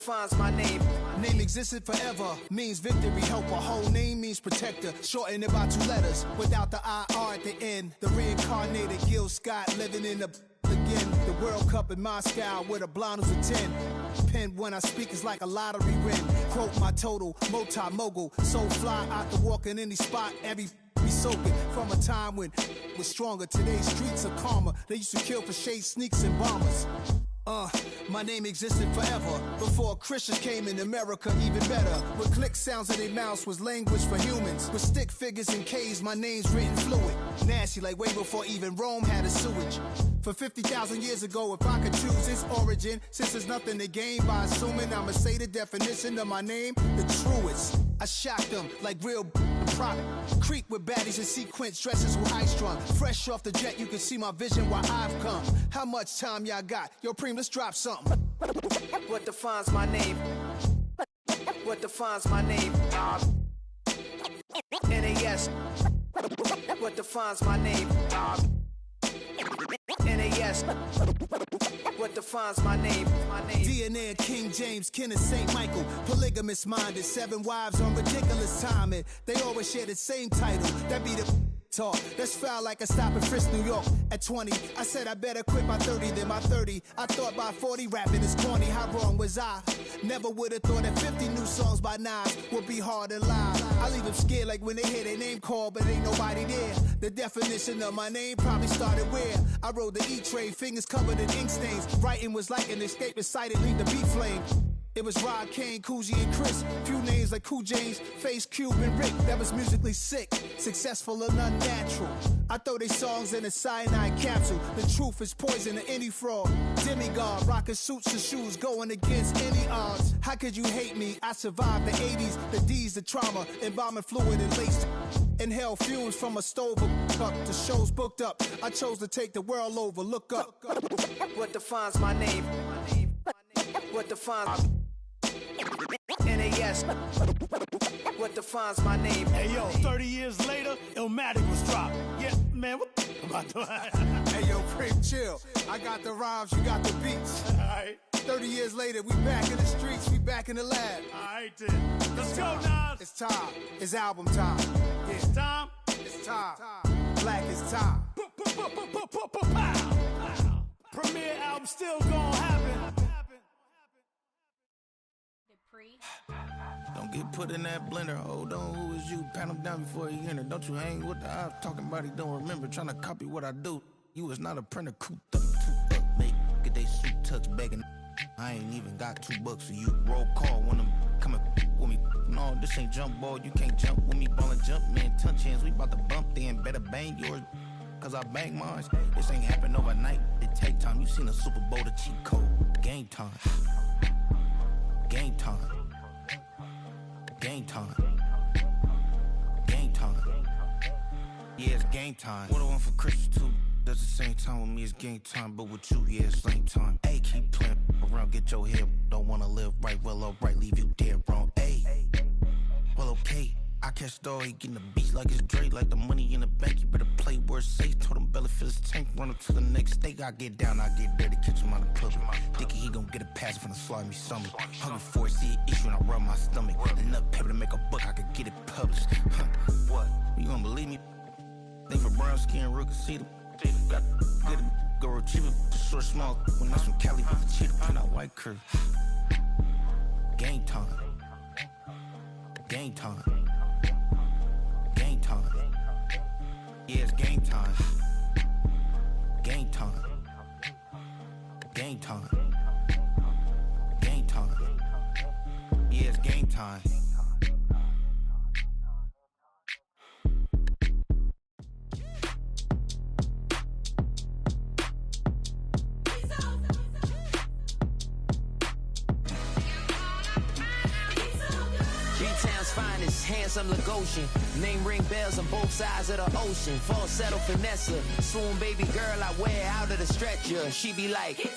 Finds my name. Name existed forever, means victory, helper. Whole name means protector, shortened it by 2 letters, without the IR at the end. The reincarnated Gil Scott, living in the again. The World Cup in Moscow, with a blind who's a 10. Pen when I speak is like a lottery win. Quote my total, multi-mogul, so fly out to walk in any spot, every be soaking. From a time when it was stronger, today's streets are calmer. They used to kill for shade sneaks and bombers. My name existed forever. Before Christians came in America, even better. With click sounds in their mouths was language for humans. With stick figures and K's, my name's written fluid. Nasty like way before even Rome had a sewage. For 50,000 years ago, if I could choose its origin, since there's nothing to gain by assuming, I'ma say the definition of my name, the truest. I shocked them like real product. Creep with baddies in sequence, dresses with high strung. Fresh off the jet, you can see my vision where I've come. How much time y'all got? Yo, Preem, let's drop something. What defines my name? What defines my name? NAS. What defines my name? NAS. What defines my name? DNA of King James, kin of St. Michael. Polygamous minded, 7 wives on ridiculous timing. They always share the same title. That be the talk. That's foul like a stop in Frisk, New York. At 20, I said I better quit by 30 than by 30. I thought by 40 rapping is corny. How wrong was I? Never would have thought that 50 new songs by Nas would be hard to live. I leave them scared like when they hear their name called, but ain't nobody there. The definition of my name probably started where I rode the E-train, fingers covered in ink stains. Writing was like an escape inside it, leave the beat flame. It was Rod, Kane, Coogee, and Chris. Few names like Cool James, Face, Cube, and Rick. That was musically sick, successful and unnatural. I throw these songs in a cyanide capsule. The truth is poison to any fraud. Demigod, rocking suits and shoes, going against any odds. How could you hate me? I survived the 80s, the D's, the trauma, embalming fluid and laced. Inhale fumes from a stove up to shows booked up. I chose to take the world over. Look up. What defines my name? What defines NAS? What defines my name? Hey yo, 30 years later, Illmatic was dropped. Yeah, man, what am I doing? Hey yo, Preem, chill. I got the rhymes, you got the beats. Alright. 30 years later, we back in the streets, we back in the lab. Alright then. Let's go, Nas. It's time. It's album time. Yeah. It's time. It's time. Black is time. Premiere album still gonna happen. Don't get put in that blender. Hold on, who is you? Pat him down before he enter. Don't you hang with the ops talking about he don't remember. Trying to copy what I do. You is not a printer. Cooped up, tooped up, make get they suit touch begging. I ain't even got $2 for you. Roll call when I'm coming with me. No, this ain't jump ball. You can't jump with me. Ball and jump, man. Touch hands. We about to bump then. Better bang yours. Cause I bang mine. This ain't happen overnight. It take time. You seen a Super Bowl, the cheat code. Game time. Game time. Game time. Game time. Yeah, it's game time. What I want for Christmas too. That's the same time with me, it's game time. But with you, yeah, it's same time. Hey, keep playing around, get your head. Don't wanna live right, well, alright, leave you dead wrong. Hey, well, okay. I catch the dog, he getting the beats like it's Dre, like the money in the bank. You better play where it's safe. Told him belly fill his tank, run up to the next steak. I get down, I get dirty, catch him on the club. Thinking he gon' get a pass from the slide me something. Hungry for it, see an issue and I rub my stomach. Enough paper to make a book, I could get it published. What? You gonna believe me? Think for brown skin, real can see them. Got good, go retrieve it, short, small. When that's from Cali, but the cheetah print out white curve. Game time. Game time. Game time. Yeah, it's game time. Game time. Game time. Game time. Yeah, it's game time. Finest, handsome Lagosian. Name ring bells on both sides of the ocean. Falsetto finesse, swoon baby girl I wear out of the stretcher. She be like, you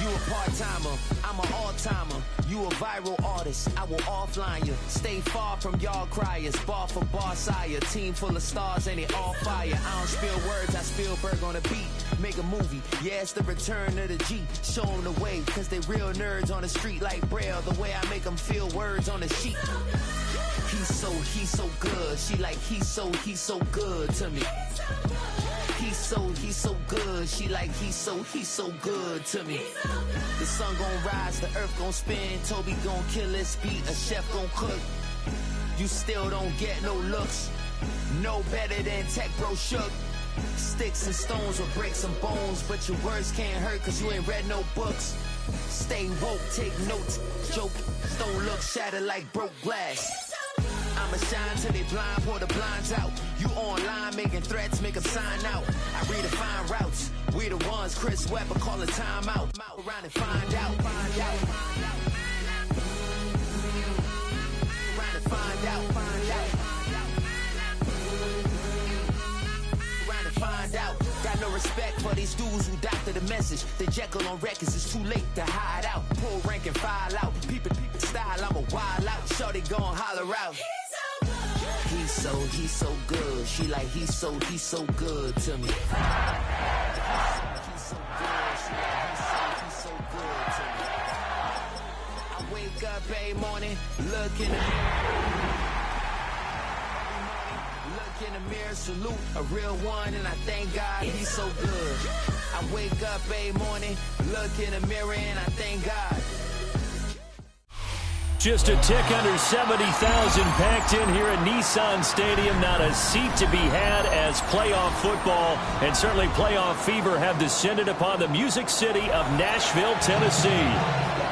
a part-timer, I'm an all-timer. You a viral artist, I will offline you. Stay far from y'all criers. Bar for bar sire. Team full of stars and it all fire. I don't spill words, I Spielberg on a beat. Make a movie, yeah, it's the return of the G. Show them the way, cause they real nerds on the street like Braille. The way I make them feel words on the sheet. He's so good. She like, he's so good to me. He's so good. She like, he's so good to me. The sun gon' rise, the earth gon' spin. Toby gon' kill this beat, a chef gon' cook. You still don't get no looks. No better than Tech Bro Shook. Sticks and stones will break some bones, but your words can't hurt cause you ain't read no books. Stay woke, take notes, joke. Don't look shattered like broke glass. I'ma shine till they blind, pour the blinds out. You online making threats, make them sign out. I redefine routes. We the ones Chris Webber call a timeout. Around and find out. Around and find out. Around and find out. Got no respect for these dudes who doctor the message. The Jekyll on records, it's too late to hide out. Pull rank and file out. People style, I'm a wild out. Shorty gon' holler out. He's so good. She like, he's so good to me. He's so good. She like, he's so good to me. I wake up every morning, look in the mirror, salute a real one, and I thank God he's so good. I wake up every morning, look in the mirror, and I thank God. Just a tick under 70,000 packed in here at Nissan Stadium. Not a seat to be had as playoff football and certainly playoff fever have descended upon the Music City of Nashville, Tennessee.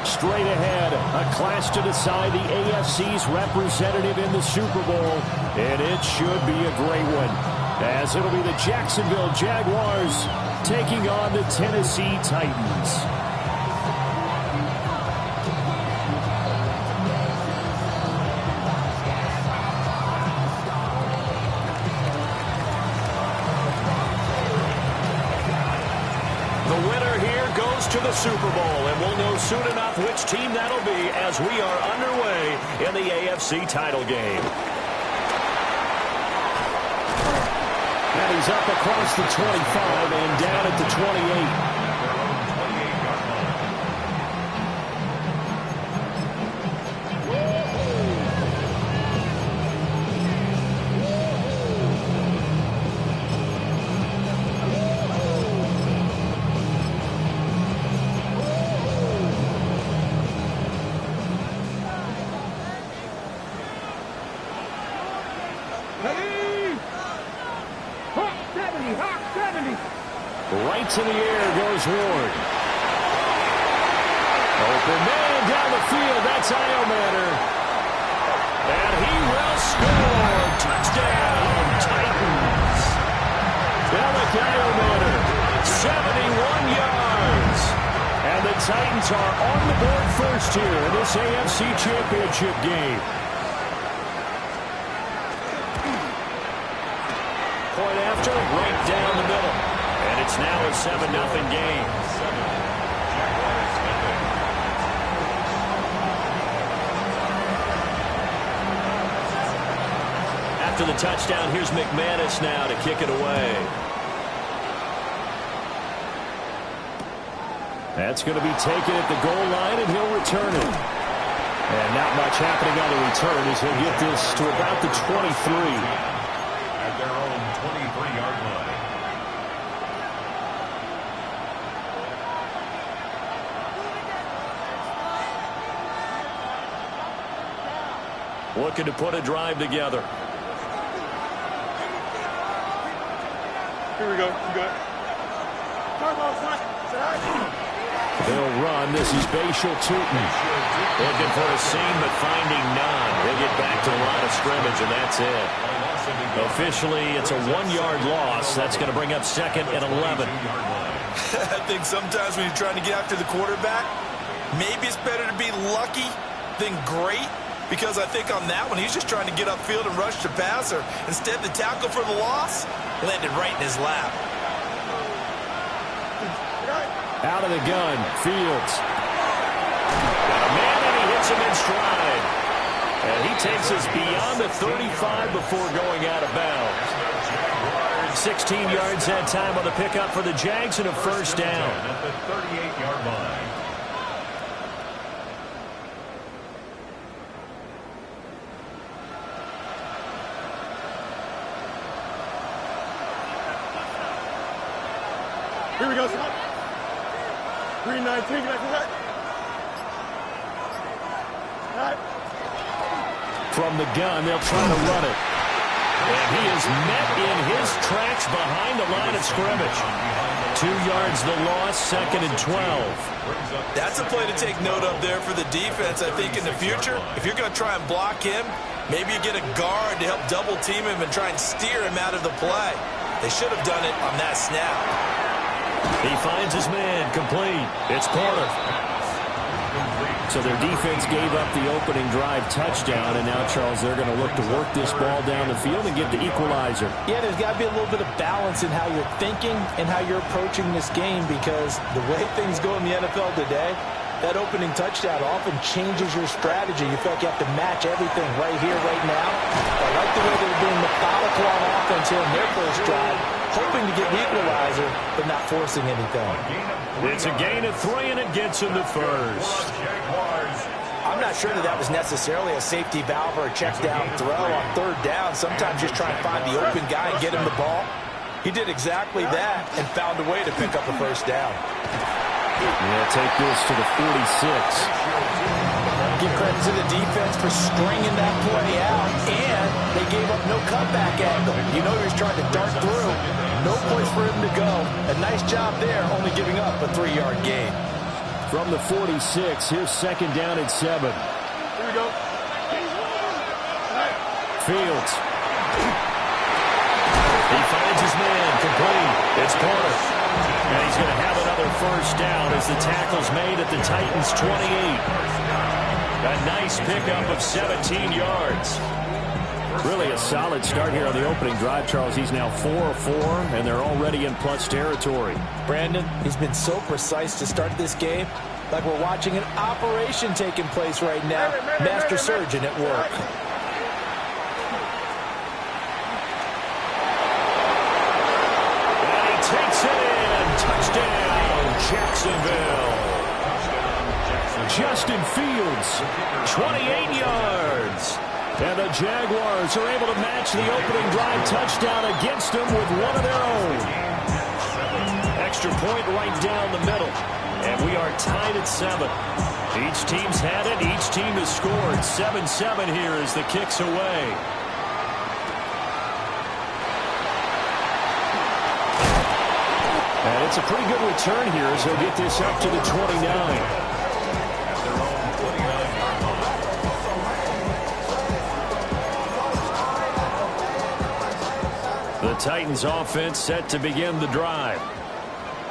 Straight ahead, a clash to decide the AFC's representative in the Super Bowl, and it should be a great one, as it'll be the Jacksonville Jaguars taking on the Tennessee Titans. To the Super Bowl, and we'll know soon enough which team that'll be as we are underway in the AFC title game. And he's up across the 25 and down at the 28. Right to the air goes Ward. Open man down the field. That's Iomatter. And he will score. Touchdown, Titans. Alec Iomatter, 71 yards. And the Titans are on the board first here in this AFC Championship game. Point after, right down the middle. And it's now a 7-0 game. After the touchdown, here's McManus now to kick it away. That's going to be taken at the goal line, and he'll return it. And not much happening on the return as he'll get this to about the 23. At their own 23-yard line. Looking to put a drive together. Here we go. You good? They'll run. This is Bashal Tootin. Looking for a seam, but finding none. He'll get back to the line of scrimmage, and that's it. Officially, it's a 1-yard loss. That's going to bring up 2nd and 11. I think sometimes when you're trying to get after the quarterback, maybe it's better to be lucky than great. Because I think on that one, he's just trying to get upfield and rush the passer. Instead, the tackle for the loss landed right in his lap. Out of the gun, Fields. Got a man, and he takes us beyond the 35 before going out of bounds. 16 yards that time on the pickup for the Jags and a first down. At the 38-yard line. Here we go, son. 319, can I come back? All right. From the gun, they'll try to run it. And he is met in his tracks behind the line of scrimmage. 2 yards the loss, 2nd and 12. That's a play to take note of there for the defense. I think in the future, if you're going to try and block him, maybe you get a guard to help double team him and try and steer him out of the play. They should have done it on that snap. He finds his man, complete. It's Porter. So their defense gave up the opening drive touchdown, and now, Charles, they're going to look to work this ball down the field and get the equalizer. Yeah, there's got to be a little bit of balance in how you're thinking and how you're approaching this game, because the way things go in the NFL today, that opening touchdown often changes your strategy. You feel like you have to match everything right here, right now. I like the way they're being methodical on offense here in their first drive, hoping to get the equalizer, but not forcing anything. It's a gain of 3, and it gets him the first. I'm not sure that was necessarily a safety valve or a check down throw on 3rd down. Sometimes just try and find the open guy and get him the ball. He did exactly that and found a way to pick up a first down. Yeah, take this to the 46. Give credit to the defense for stringing that play out, and they gave up no cutback angle. You know he was trying to dart through. No place for him to go. A nice job there, only giving up a 3-yard gain. From the 46, here's 2nd down and 7. Here we go. Fields. He finds his man, complete. It's Porter. And he's going to have another first down as the tackle's made at the Titans' 28. A nice pickup of 17 yards. Really a solid start here on the opening drive, Charles. He's now 4 of 4, and they're already in plus territory. Brandon, he's been so precise to start this game, like we're watching an operation taking place right now. Master surgeon at work. And he takes it in. Touchdown, Jacksonville. Justin Fields, 28 yards. And the Jaguars are able to match the opening drive touchdown against them with one of their own. Extra point right down the middle. And we are tied at 7. Each team's had it. Each team has scored. 7-7 here as the kick's away. And it's a pretty good return here as they'll get this up to the 29. The Titans offense set to begin the drive.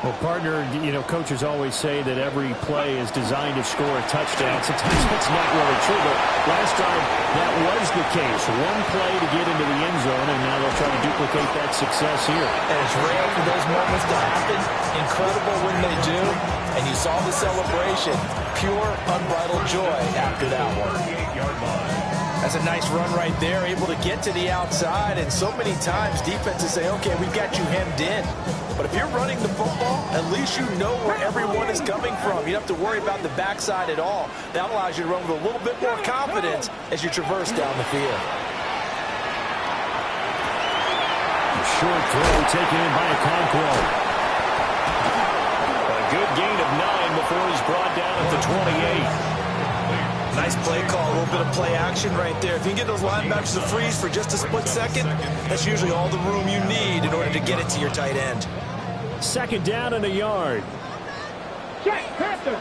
Well, partner, you know, coaches always say that every play is designed to score a touchdown. Sometimes that's not really true, but last time that was the case. One play to get into the end zone, and now they'll try to duplicate that success here. And it's rare for those moments to happen. Incredible when they do. And you saw the celebration. Pure, unbridled joy after that one. That's a nice run right there, able to get to the outside. And so many times defenses say, okay, we've got you hemmed in. But if you're running the football, at least you know where everyone is coming from. You don't have to worry about the backside at all. That allows you to run with a little bit more confidence as you traverse down the field. Short throw taken in by Okonkwo. A good gain of 9 before he's brought down at the 28. Nice play call, a little bit of play action right there. If you can get those linebackers to freeze for just a split second, that's usually all the room you need in order to get it to your tight end. 2nd down and a yard. Check, Panther.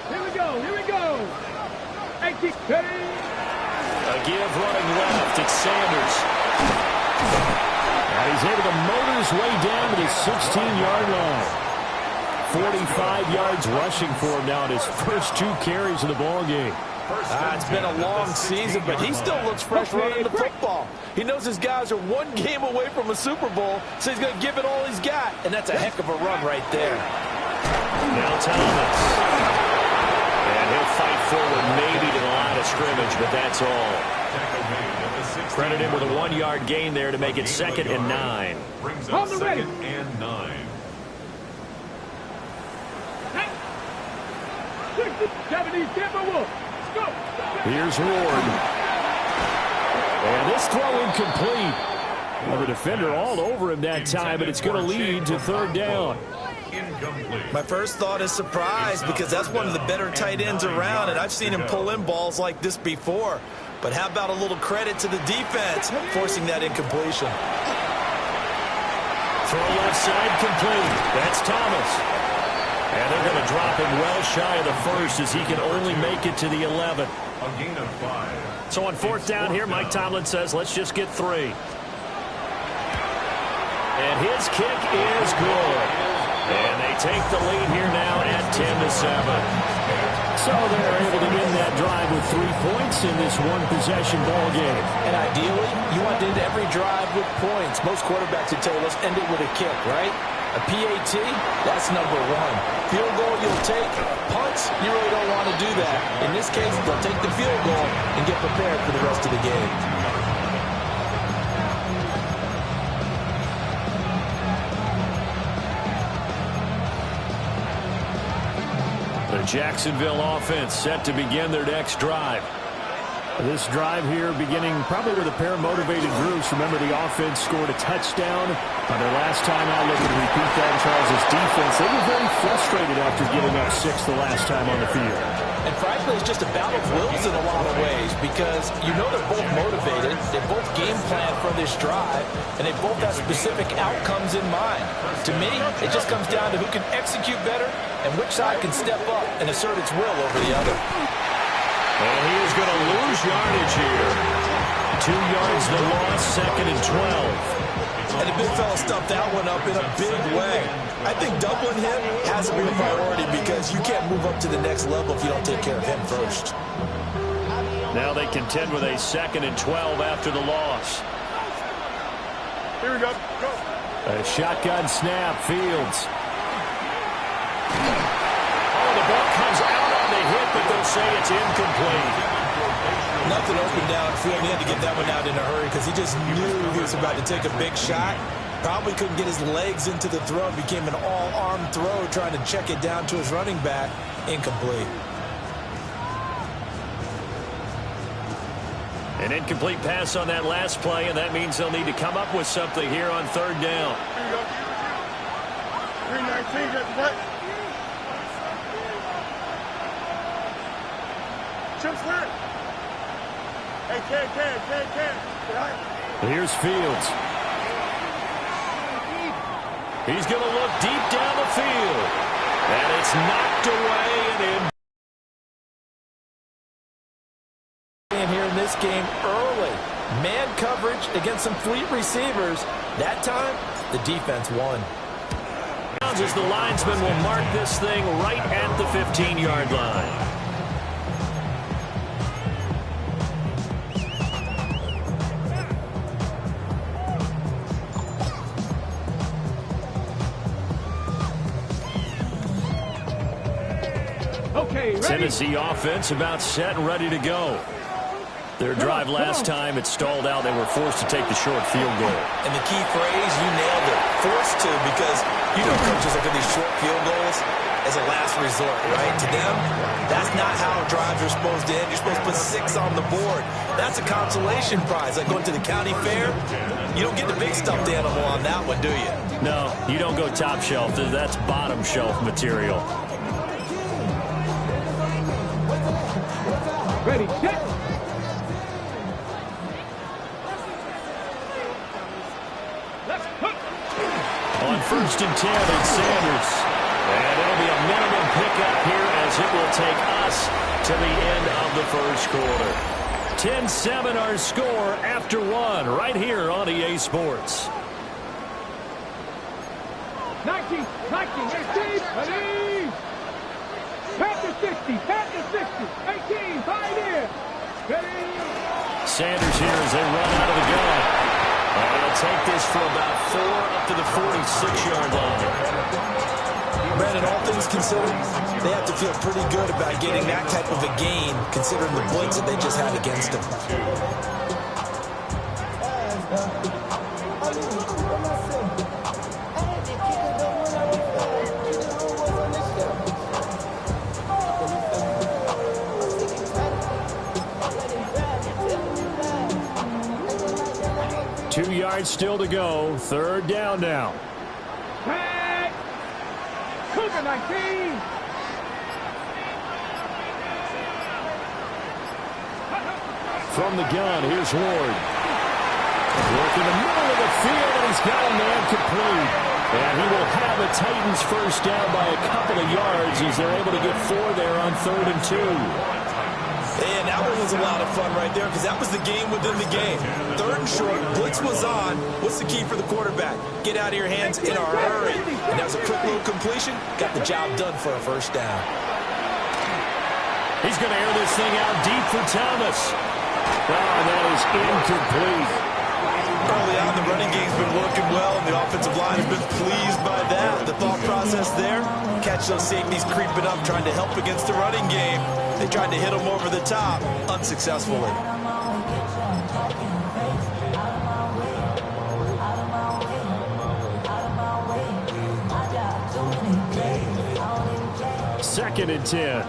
Here we go, here we go. A give running left, it's Sanders. And he's able to motor his way down to the 16-yard line. 45 yards rushing for him now in his first 2 carries of the ball game. It's been a long season, but he still looks fresh running the football. He knows his guys are 1 game away from a Super Bowl, so he's going to give it all he's got, and that's a heck of a run right there. Now Thomas. And he'll fight forward maybe to the line of scrimmage but that's all. Credit him with a 1-yard gain there to make it 2nd and 9. Brings up 2nd and 9. 60, 70, Timberwolves. Go. Here's Ward. And this throw incomplete. Well, the defender all over him that time, but it's going to lead to 3rd down. My first thought is surprise because that's one of the better tight ends around, and I've seen him pull in balls like this before. But how about a little credit to the defense forcing that incompletion? Throw left side complete. That's Thomas. And they're going to drop him well shy of the 1st as he can only make it to the 11. A gain of 5. So on 4th down here, Mike Tomlin says, let's just get 3. And his kick is good. And they take the lead here now at 10-7. So they're able to end that drive with 3 points in this one-possession ball game. And ideally, you want to end every drive with points. Most quarterbacks would tell you, let's end it with a kick, right? A PAT, that's number 1. Field goal you'll take. Punts, you really don't want to do that. In this case, they'll take the field goal and get prepared for the rest of the game. The Jacksonville offense set to begin their next drive. This drive here beginning probably with a pair of motivated groups. Remember, the offense scored a touchdown on their last time out. Looking to repeat that in Charles' defense. They were very frustrated after giving up 6 the last time on the field. And frankly, it's just a battle of wills in a lot of ways because you know they're both motivated. They both game plan for this drive, and they both have specific outcomes in mind. To me, it just comes down to who can execute better and which side can step up and assert its will over the other. And he is going to lose yardage here. 2 yards the loss, 2nd and 12. And the big fella stuffed that one up in a big way. I think doubling him has to be a priority because you can't move up to the next level if you don't take care of him first. Now they contend with a 2nd and 12 after the loss. Here we go. Go. A shotgun snap, Fields. Oh, the ball comes out on the hit, but they'll say it's incomplete. Nothing open downfield. He had to get that one out in a hurry because he just knew he was about to take a big shot. Probably couldn't get his legs into the throw. It became an all-arm throw trying to check it down to his running back. Incomplete. An incomplete pass on that last play, and that means they'll need to come up with something here on 3rd down. 319, get what? Chip slip. Hey, Ken. Here's Fields. He's going to look deep down the field. And it's knocked away and in. Here in this game early. Man coverage against some fleet receivers. That time, the defense won. As the linesman will mark this thing right at the 15-yard line. Okay, ready? Tennessee offense about set and ready to go. Their drive last time, it stalled out. They were forced to take the short field goal. And the key phrase, you nailed it. Forced to, because you know coaches look at these short field goals as a last resort, right? To them, that's not how drives are supposed to end. You're supposed to put 6 on the board. That's a consolation prize. Like going to the county fair, you don't get the big stuffed animal on that one, do you? No, you don't go top shelf. That's bottom shelf material. Ready, set. On 1st and 10, it's Sanders. And it'll be a minimum pickup here as it will take us to the end of the first quarter. 10-7 our score after 1 right here on EA Sports. 19, 18, ready? Pat to 60, 18, 5 in. Ready? Sanders here as they run out of the gun. And they'll take this for about 4 up to the 46-yard line. Brandon, all things considered, they have to feel pretty good about getting that type of a gain, considering the blitz that they just had against them. Two yards still to go. Third down now. Tag! Cougar 19! From the gun, here's Ward. Work in the middle of the field, and he's got a man complete. And he will have the Titans first down by a couple of yards as they're able to get 4 there on 3rd and 2. And that one was a lot of fun right there because that was the game within the game. 3rd and short, blitz was on. What's the key for the quarterback? Get out of your hands in a hurry. And that was a quick little completion. Got the job done for a first down. He's going to air this thing out deep for Thomas. Oh, that is incomplete. Early on, the running game's been working well, and the offensive line has been pleased by that. The thought process there, catch those safeties creeping up, trying to help against the running game. They tried to hit him over the top, unsuccessfully. Second and 10.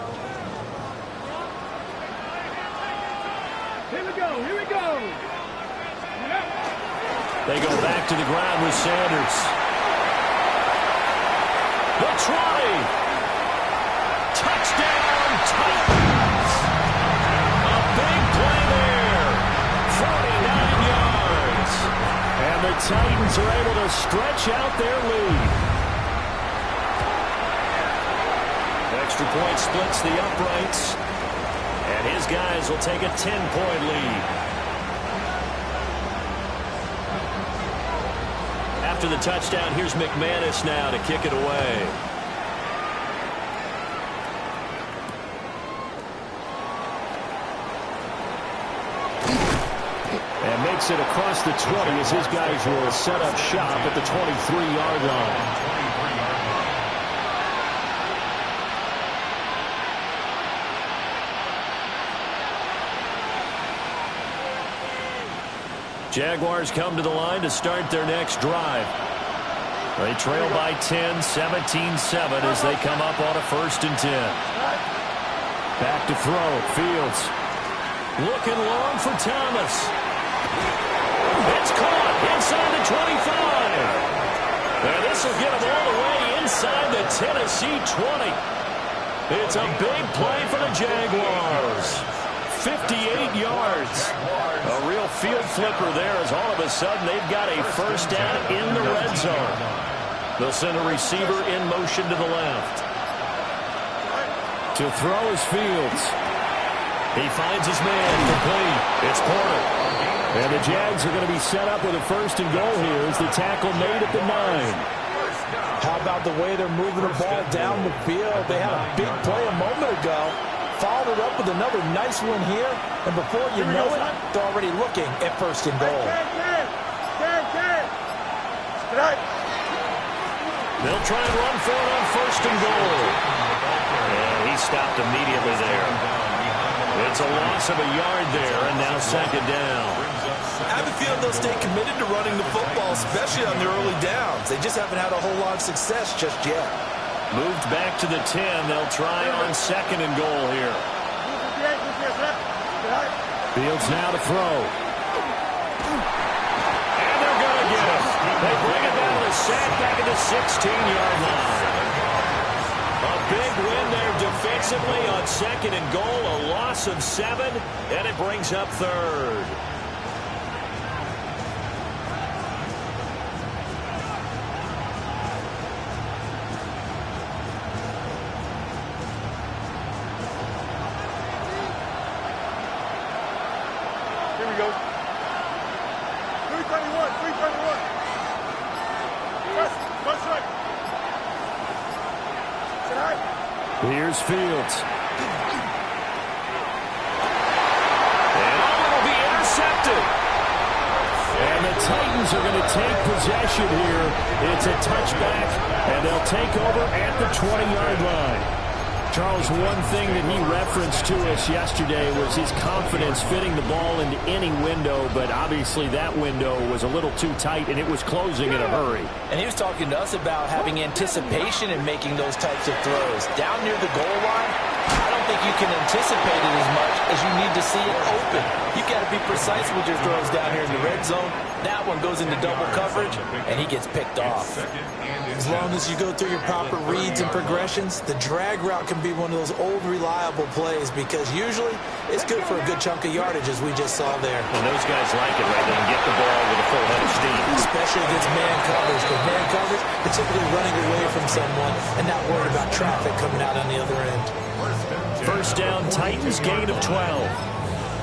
Here we go. They go back to the ground with Sanders. The try. Touchdown, Titans. A big play there. 49 yards. And the Titans are able to stretch out their lead. Extra point splits the uprights. And his guys will take a 10-point lead. After the touchdown, here's McManus now to kick it away. And makes it across the 20 as his guys will set up shop at the 23-yard line. Jaguars come to the line to start their next drive. They trail by 10, 17-7 as they come up on a 1st and 10. Back to throw. Fields. Looking long for Thomas. It's caught inside the 25. And this will get him all the way inside the Tennessee 20. It's a big play for the Jaguars. 58 yards. A real field flipper there as all of a sudden they've got a first down in the red zone. They'll send a receiver in motion to the left. To throw is Fields. He finds his man complete. It's Porter. And the Jags are going to be set up with a 1st and goal here as the tackle made at the 9. How about the way they're moving the ball down the field? They had a big play a moment ago. Followed it up with another nice one here. And before you know it, they're already looking at 1st and goal. They'll try and run for it on 1st and goal. And he stopped immediately there. It's a loss of a yard there, and now 2nd down. I have a feeling they'll stay committed to running the football, especially on their early downs. They just haven't had a whole lot of success just yet. Moved back to the 10. They'll try on 2nd and goal here. Fields now to throw. And they're going to get him. They bring it down to sack back at the 16-yard line. A big win there defensively on 2nd and goal. A loss of 7, and it brings up 3rd. Here we go. 331. First right. Here's Fields. And it'll be intercepted. And the Titans are going to take possession here. It's a touchback, and they'll take over at the 20-yard line. Charles, one thing that he referenced to us yesterday was his confidence fitting the ball into any window, but obviously that window was a little too tight, and it was closing in a hurry. And he was talking to us about having anticipation in making those types of throws. Down near the goal line, I don't think you can anticipate it as much as you need to see it open. You've got to be precise with your throws down here in the red zone. That one goes into double coverage, and he gets picked off. As long as you go through your proper reads and progressions, the drag route can be one of those old reliable plays because usually it's good for a good chunk of yardage, as we just saw there. And those guys like it, right? They can get the ball with a full head of steam. Especially against man coverage. With man coverage, they're typically running away from someone and not worried about traffic coming out on the other end. First down, Titans, gain of 12.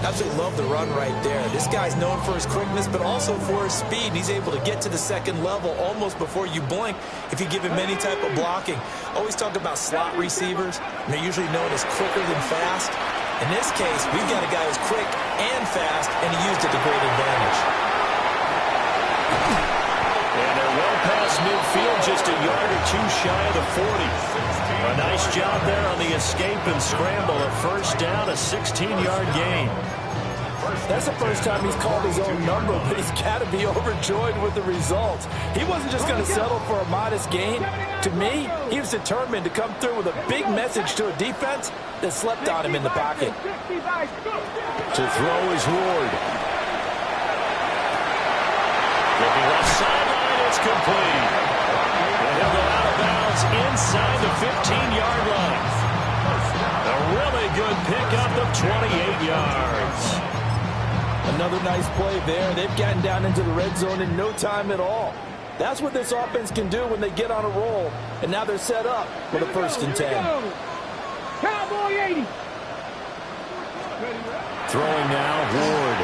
Absolutely love the run right there. This guy's known for his quickness, but also for his speed. And he's able to get to the second level almost before you blink if you give him any type of blocking. Always talk about slot receivers. And they're usually known as quicker than fast. In this case, we've got a guy who's quick and fast, and he used it to great advantage. And they're well past midfield, just a yard or two shy of the 40. A nice job there on the escape and scramble. A first down, a 16-yard gain. That's the first time he's called his own number, but he's got to be overjoyed with the results. He wasn't just going to settle for a modest gain. To me, he was determined to come through with a big message to a defense that slept on him in the pocket. To throw is Ward. Looking left sideline, it's complete. And he'll go out of bounds inside the 15-yard line. A really good pickup of 28 yards. Another nice play there. They've gotten down into the red zone in no time at all. That's what this offense can do when they get on a roll. And now they're set up for the 1st and 10. Cowboy 80. Throwing now, Ward.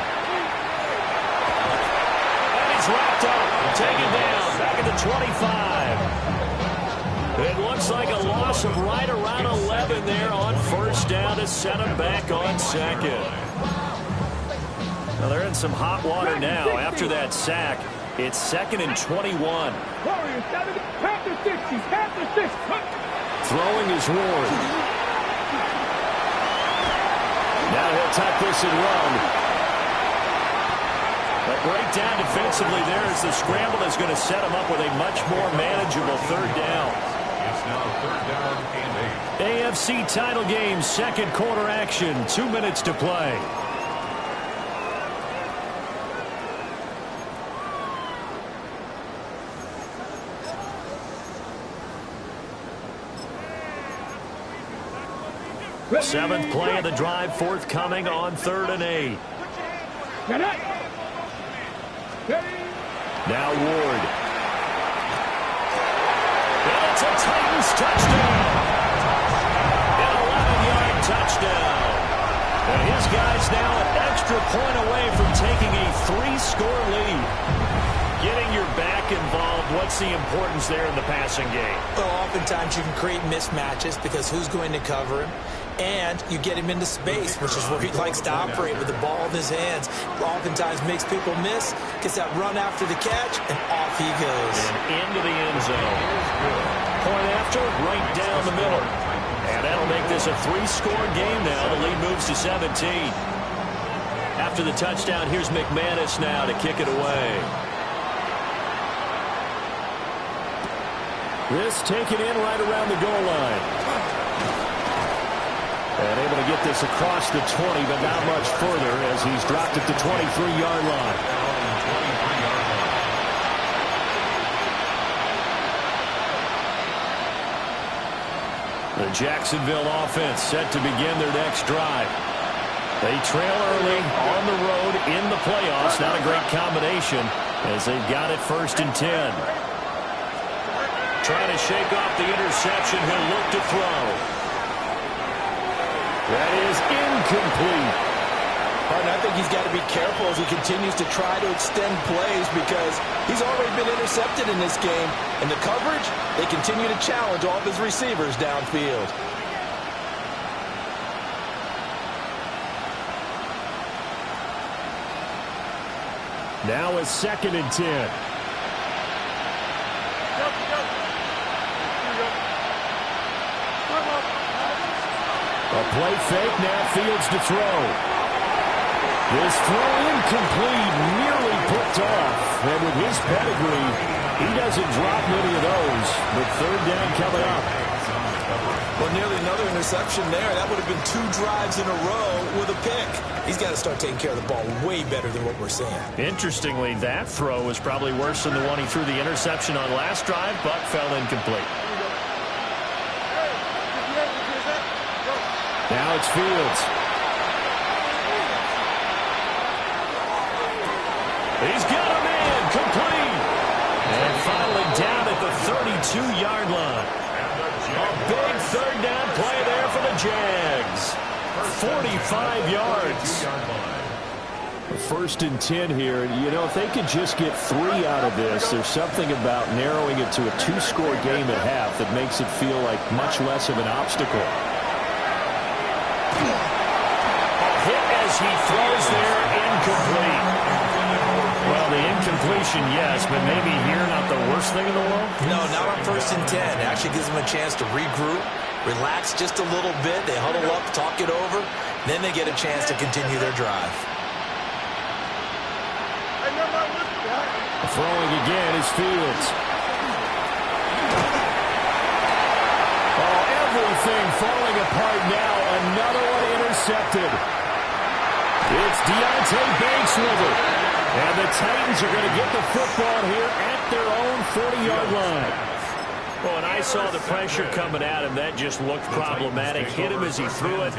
And he's wrapped up. Taken down. Back at the 25. It looks like a loss of right around 11 there on first down to set him back on second. Well, they're in some hot water now after that sack. It's 2nd and 21. Warriors, half the 60, half the 60. Throwing is Ward. Now he'll tuck this and run. But breakdown defensively there as the scramble is going to set him up with a much more manageable third down. It's now 3rd down and 8. AFC title game, second quarter action, 2 minutes to play. Seventh play of the drive forthcoming on 3rd and 8. Now Ward. And it's a Titans touchdown. An 11-yard touchdown. And his guys now an extra point away from taking a 3-score lead. Getting your back involved, what's the importance there in the passing game? Well, oftentimes you can create mismatches because who's going to cover him? And you get him into space, which is where he likes to operate with the ball in his hands. Oftentimes makes people miss, gets that run after the catch, and off he goes. And into the end zone. Point after, right down the middle. And that'll make this a 3-score game now. The lead moves to 17. After the touchdown, here's McManus now to kick it away. This taken in right around the goal line. And able to get this across the 20, but not much further as he's dropped at the 23-yard line. The Jacksonville offense set to begin their next drive. They trail early on the road in the playoffs. Not a great combination as they've got it 1st and 10. Trying to shake off the interception. He'll look to throw. That is incomplete. And I think he's got to be careful as he continues to try to extend plays because he's already been intercepted in this game. And the coverage, they continue to challenge all of his receivers downfield. Now a 2nd and 10. A play fake, now Fields to throw. This throw incomplete, nearly picked off. And with his pedigree, he doesn't drop many of those. But 3rd down coming up. Well, nearly another interception there. That would have been 2 drives in a row with a pick. He's got to start taking care of the ball way better than what we're seeing. Interestingly, that throw was probably worse than the one he threw the interception on last drive, but fell incomplete. Now it's Fields. He's got him in, complete. And finally down at the 32-yard line. A big 3rd down play there for the Jags. 45 yards. 1st and 10 here. You know, if they could just get 3 out of this, there's something about narrowing it to a 2-score game at half that makes it feel like much less of an obstacle. A hit as he throws there, incomplete. Well, the incompletion, yes, but maybe here not the worst thing in the world? No, not on 1st and 10. It actually gives them a chance to regroup, relax just a little bit. They huddle up, talk it over. Then they get a chance to continue their drive. Throwing again is Fields. Oh, everything falling apart now. Another one intercepted. It's Deontay Banks with it. And the Titans are going to get the football here at their own 40-yard line. Well, when I saw the pressure coming at him, that just looked problematic. Hit him as he threw it,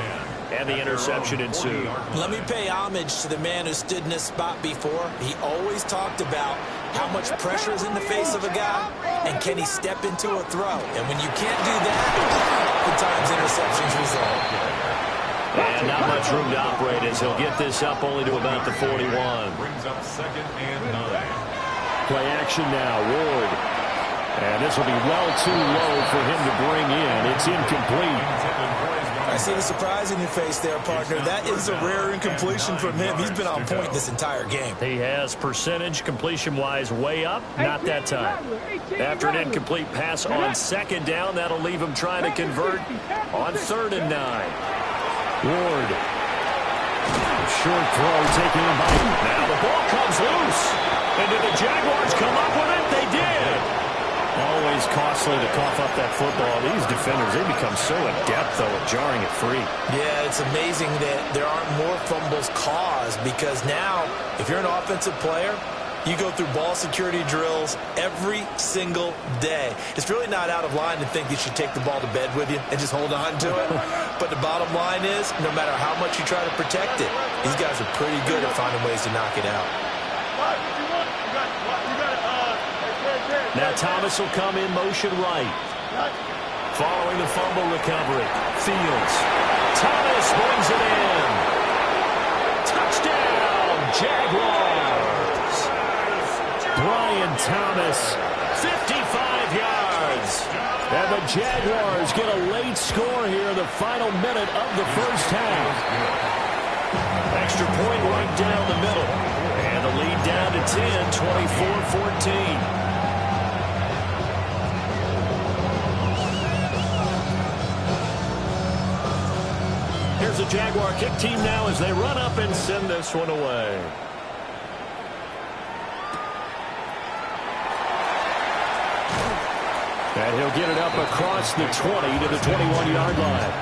and the interception ensued. Let me pay homage to the man who stood in this spot before. He always talked about how much pressure is in the face of a guy, and can he step into a throw. And when you can't do that, oftentimes interceptions result. And not much room to operate as he'll get this up only to about the 41. Brings up 2nd and 9. Play action now, Ward. And this will be well too low for him to bring in. It's incomplete. I see the surprise in your face there, partner. That is a rare incompletion from him. He's been on point this entire game. He has percentage completion-wise way up. Not that time. After an incomplete pass on 2nd down, that'll leave him trying to convert on 3rd and 9. Ward. Short throw taking him by. Now the ball comes loose. And did the Jaguars come up with it? They did. Always costly to cough up that football. These defenders, they become so adept, though, at jarring it free. Yeah, it's amazing that there aren't more fumbles caused because now, if you're an offensive player, you go through ball security drills every single day. It's really not out of line to think you should take the ball to bed with you and just hold on to it. But the bottom line is, no matter how much you try to protect it, these guys are pretty good at finding ways to knock it out. Now Thomas will come in motion right. Following the fumble recovery. Fields. Thomas brings it in. Touchdown, Jaguars. Brian Thomas. 55 yards. And the Jaguars get a late score here in the final minute of the first half. Extra point right down the middle. And the lead down to 10, 24-14. Here's the Jaguar kick team now as they run up and send this one away. And he'll get it up across the 20 to the 21-yard line.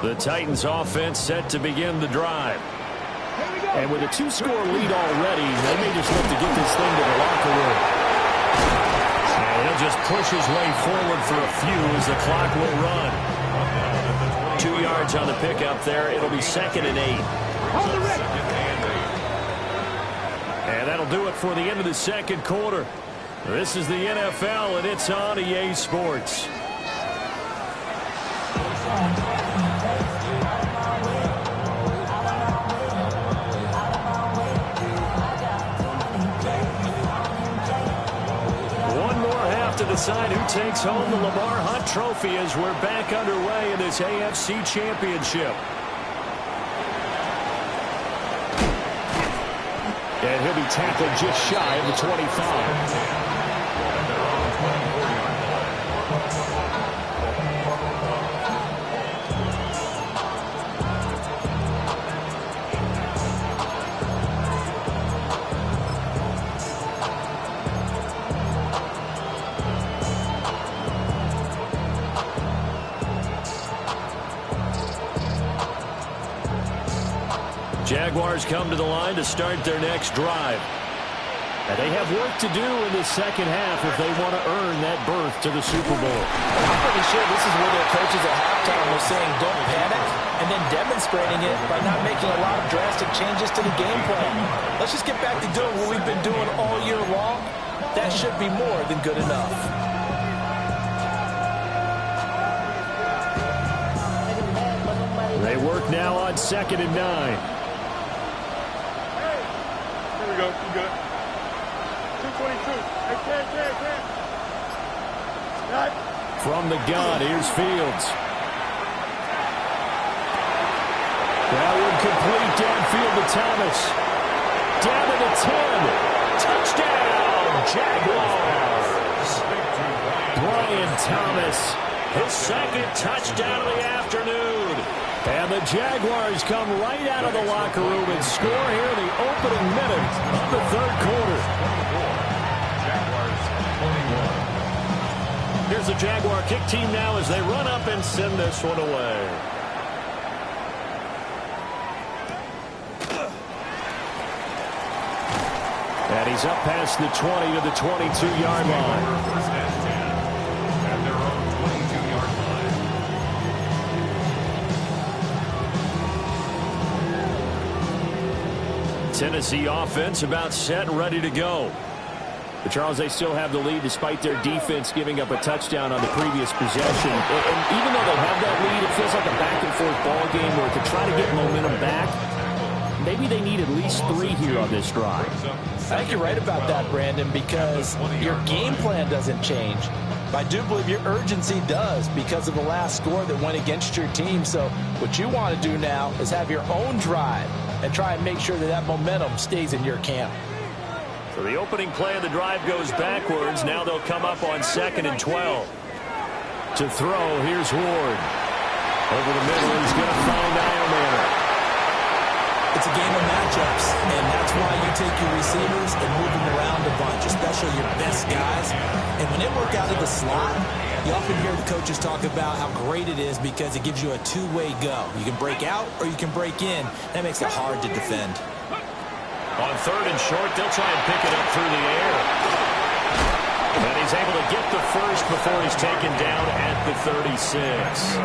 The Titans offense set to begin the drive. And with a 2-score lead already, they may just look to get this thing to the locker room. And he'll just push his way forward for a few as the clock will run. 2 yards on the pickup there. It'll be 2nd and 8. And that'll do it for the end of the second quarter. This is the NFL, and it's on EA Sports. decide who takes home the Lamar Hunt Trophy as we're back underway in this AFC Championship. And he'll be tackled just shy of the 25. Jaguars come to the line to start their next drive. And they have work to do in the second half if they want to earn that berth to the Super Bowl. I'm pretty sure this is where their coaches at halftime were saying don't panic, and then demonstrating it by not making a lot of drastic changes to the game plan. Let's just get back to doing what we've been doing all year long. That should be more than good enough. They work now on 2nd and 9. Here we go. You good. 222. Hey, From the gun, here's Fields. That one complete downfield to Thomas. Down to the 10. Touchdown, Jaguars. Brian Thomas, his second touchdown of the afternoon. And the Jaguars come right out of the locker room and score here in the opening minute of the third quarter. Here's the Jaguar kick team now as they run up and send this one away. And he's up past the 20 to the 22-yard line. Tennessee offense about set and ready to go. But Charles, they still have the lead despite their defense giving up a touchdown on the previous possession. And even though they have that lead, it feels like a back-and-forth ball game where to try to get momentum back, maybe they need at least 3 here on this drive. I think you're right about that, Brandon, because your game plan doesn't change. But I do believe your urgency does because of the last score that went against your team. So what you want to do now is have your own drive and try and make sure that that momentum stays in your camp. So the opening play of the drive goes backwards. Now they'll come up on 2nd and 12. To throw, here's Ward. Over the middle, he's going to find Ironman. It's a game of matchups, and that's why you take your receivers and move them around a bunch, especially your best guys. And when they work out of the slot, you often hear the coaches talk about how great it is because it gives you a two-way go. You can break out or you can break in. That makes it hard to defend. On 3rd and short, they'll try and pick it up through the air. And he's able to get the first before he's taken down at the 36.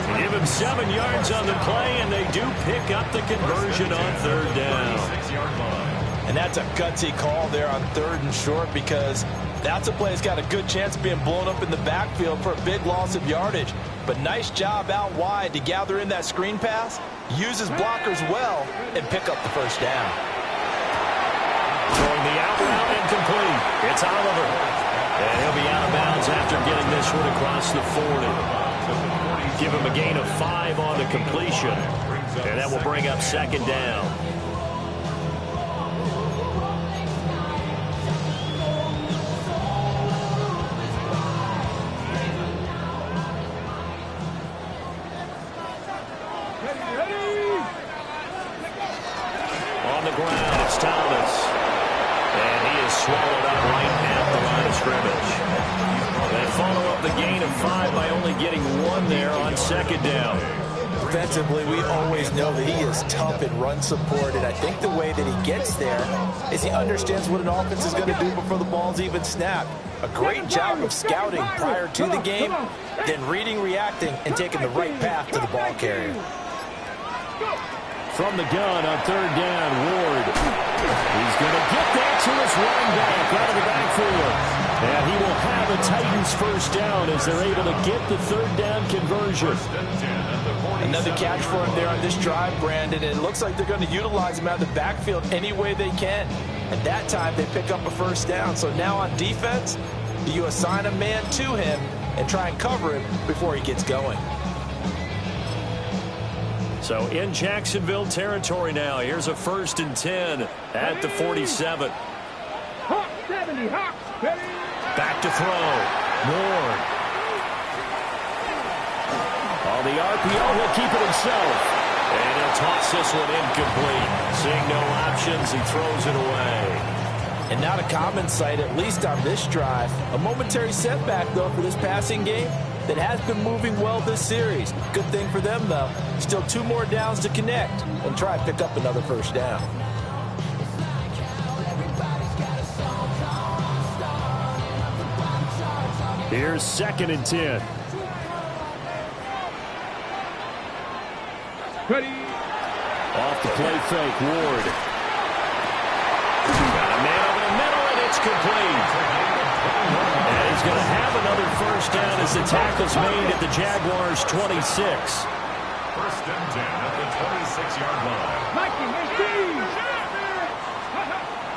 They give him 7 yards on the play, and they do pick up the conversion on 3rd down. And that's a gutsy call there on 3rd and short because that's a play that's got a good chance of being blown up in the backfield for a big loss of yardage. But nice job out wide to gather in that screen pass, use his blockers well, and pick up the first down. Throwing the out route incomplete. It's Oliver. And he'll be out of bounds after getting this one across the 40. Give him a gain of 5 on the completion. And that will bring up 2nd down. On the ground, it's Thomas. And he is swallowed up right at the line of scrimmage. They follow up the gain of 5 by only getting 1 there on 2nd down. Defensively, we always know that he is tough in run support, and I think the way that he gets there is he understands what an offense is going to do before the ball's even snapped. A great job of scouting prior to the game, then reading, reacting, and taking the right path to the ball carrier. From the gun on 3rd down, Ward. He's going to get that to his running back out of the backfield. And he will have a Titans first down as they're able to get the 3rd down conversion. Another catch for him there on this drive, Brandon. And it looks like they're going to utilize him out of the backfield any way they can. And that time they pick up a first down. So now on defense, Do you assign a man to him and try and cover him before he gets going? So in Jacksonville territory now. Here's a 1st and 10 at the 47. Hawk 70, Hawk. Back to throw. Ward. On the RPO, he'll keep it himself. And he'll toss this one incomplete. Seeing no options, he throws it away. And not a common sight, at least on this drive. A momentary setback, though, for this passing game that has been moving well this series. Good thing for them, though. Still 2 more downs to connect and try and pick up another 1st down. Here's 2nd and 10. Ready. Off the play fake, Ward. Got a man over the middle, and it's complete. And he's going to have another 1st down as the tackle's made at the Jaguars' 26. 1st and 10 at the 26-yard line.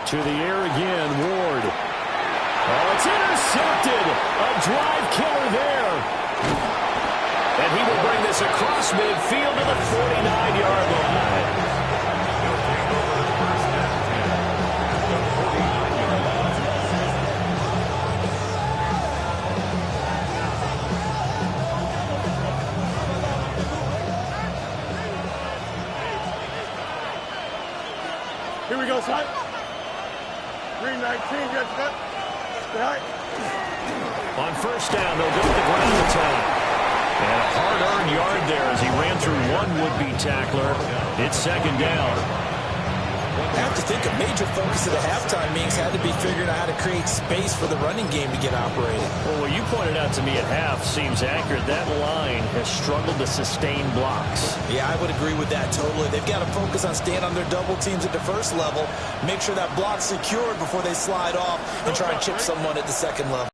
To the air again, Ward. Oh, it's intercepted. A drive killer there. And he will bring this across midfield to the 49-yard line. Here we go, son. 319, get cut. Right. On 1st down, they'll go to the ground attack. And a hard-earned yard there as he ran through one would-be tackler. It's 2nd down. I have to think a major focus of the halftime meetings had to be figuring out how to create space for the running game to get operating. Well, what you pointed out to me at half seems accurate. That line has struggled to sustain blocks. Yeah, I would agree with that totally. They've got to focus on staying on their double teams at the 1st level, make sure that block's secured before they slide off and try and chip someone at the 2nd level.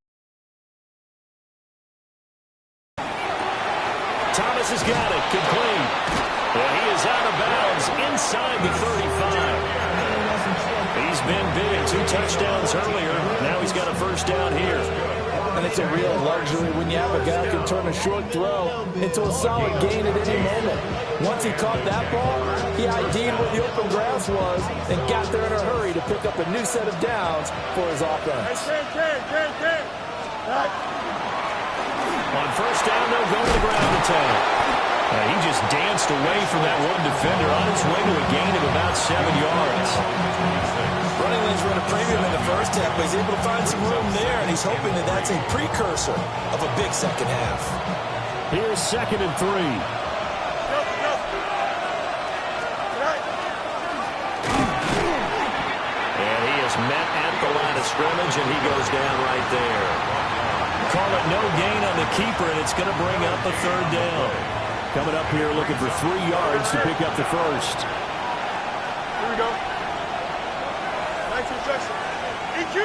Thomas has got it, complete. And he is out of bounds inside the 35. He's been big, 2 touchdowns earlier. Now he's got a 1st down here. And it's a real luxury when you have a guy who can turn a short throw into a solid gain at any moment. Once he caught that ball, he ID'd where the open grass was and got there in a hurry to pick up a new set of downs for his offense. On 1st down, they'll go to the ground attack. He just danced away from that one defender on his way to a gain of about 7 yards. Running lanes run a premium in the 1st half, but he's able to find some room there, and he's hoping that that's a precursor of a big 2nd half. Here's 2nd and 3. And he is met at the line of scrimmage, and he goes down right there. Call it no gain on the keeper, and it's going to bring up a 3rd down. Coming up here looking for 3 yards to pick up the 1st. Here we go. Nice instruction. EQ.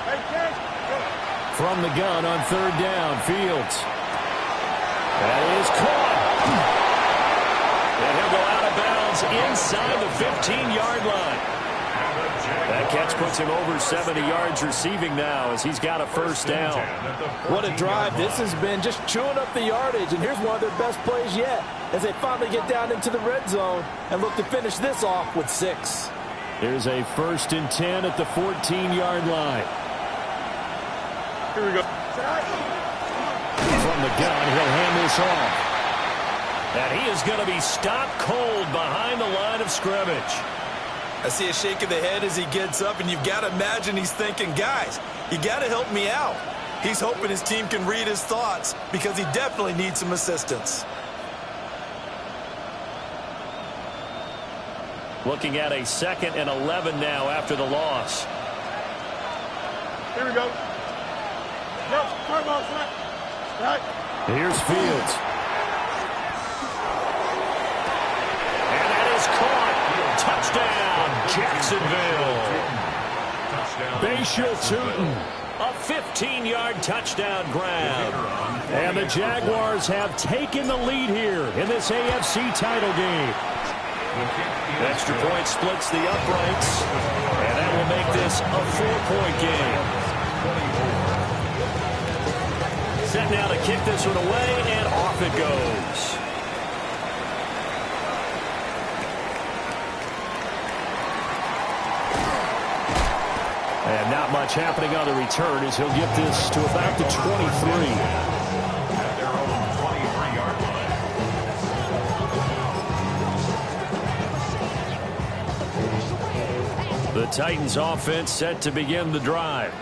Hey, catch. From the gun on 3rd down, Fields. That is caught. And he'll go out of bounds inside the 15-yard line. That catch puts him over 70 yards receiving now as he's got a 1st down. What a drive this has been, just chewing up the yardage. And here's one of their best plays yet as they finally get down into the red zone and look to finish this off with 6. There's a 1st and 10 at the 14-yard line. Here we go. From the gun, he'll hand this off. And he is going to be stopped cold behind the line of scrimmage. I see a shake of the head as he gets up, and you've got to imagine he's thinking, guys, you got to help me out. He's hoping his team can read his thoughts because he definitely needs some assistance. Looking at a 2nd and 11 now after the loss. Here we go. Yep, time out, flat. Right. Here's Fields. And that is caught. Touchdown, Jacksonville. Bayshore Tootin. A 15-yard touchdown grab. And the Jaguars have taken the lead here in this AFC title game. Extra point splits the uprights, and that will make this a 4-point game. Set now to kick this one away, and off it goes. And not much happening on the return as he'll get this to about the 23. The Titans offense set to begin the drive.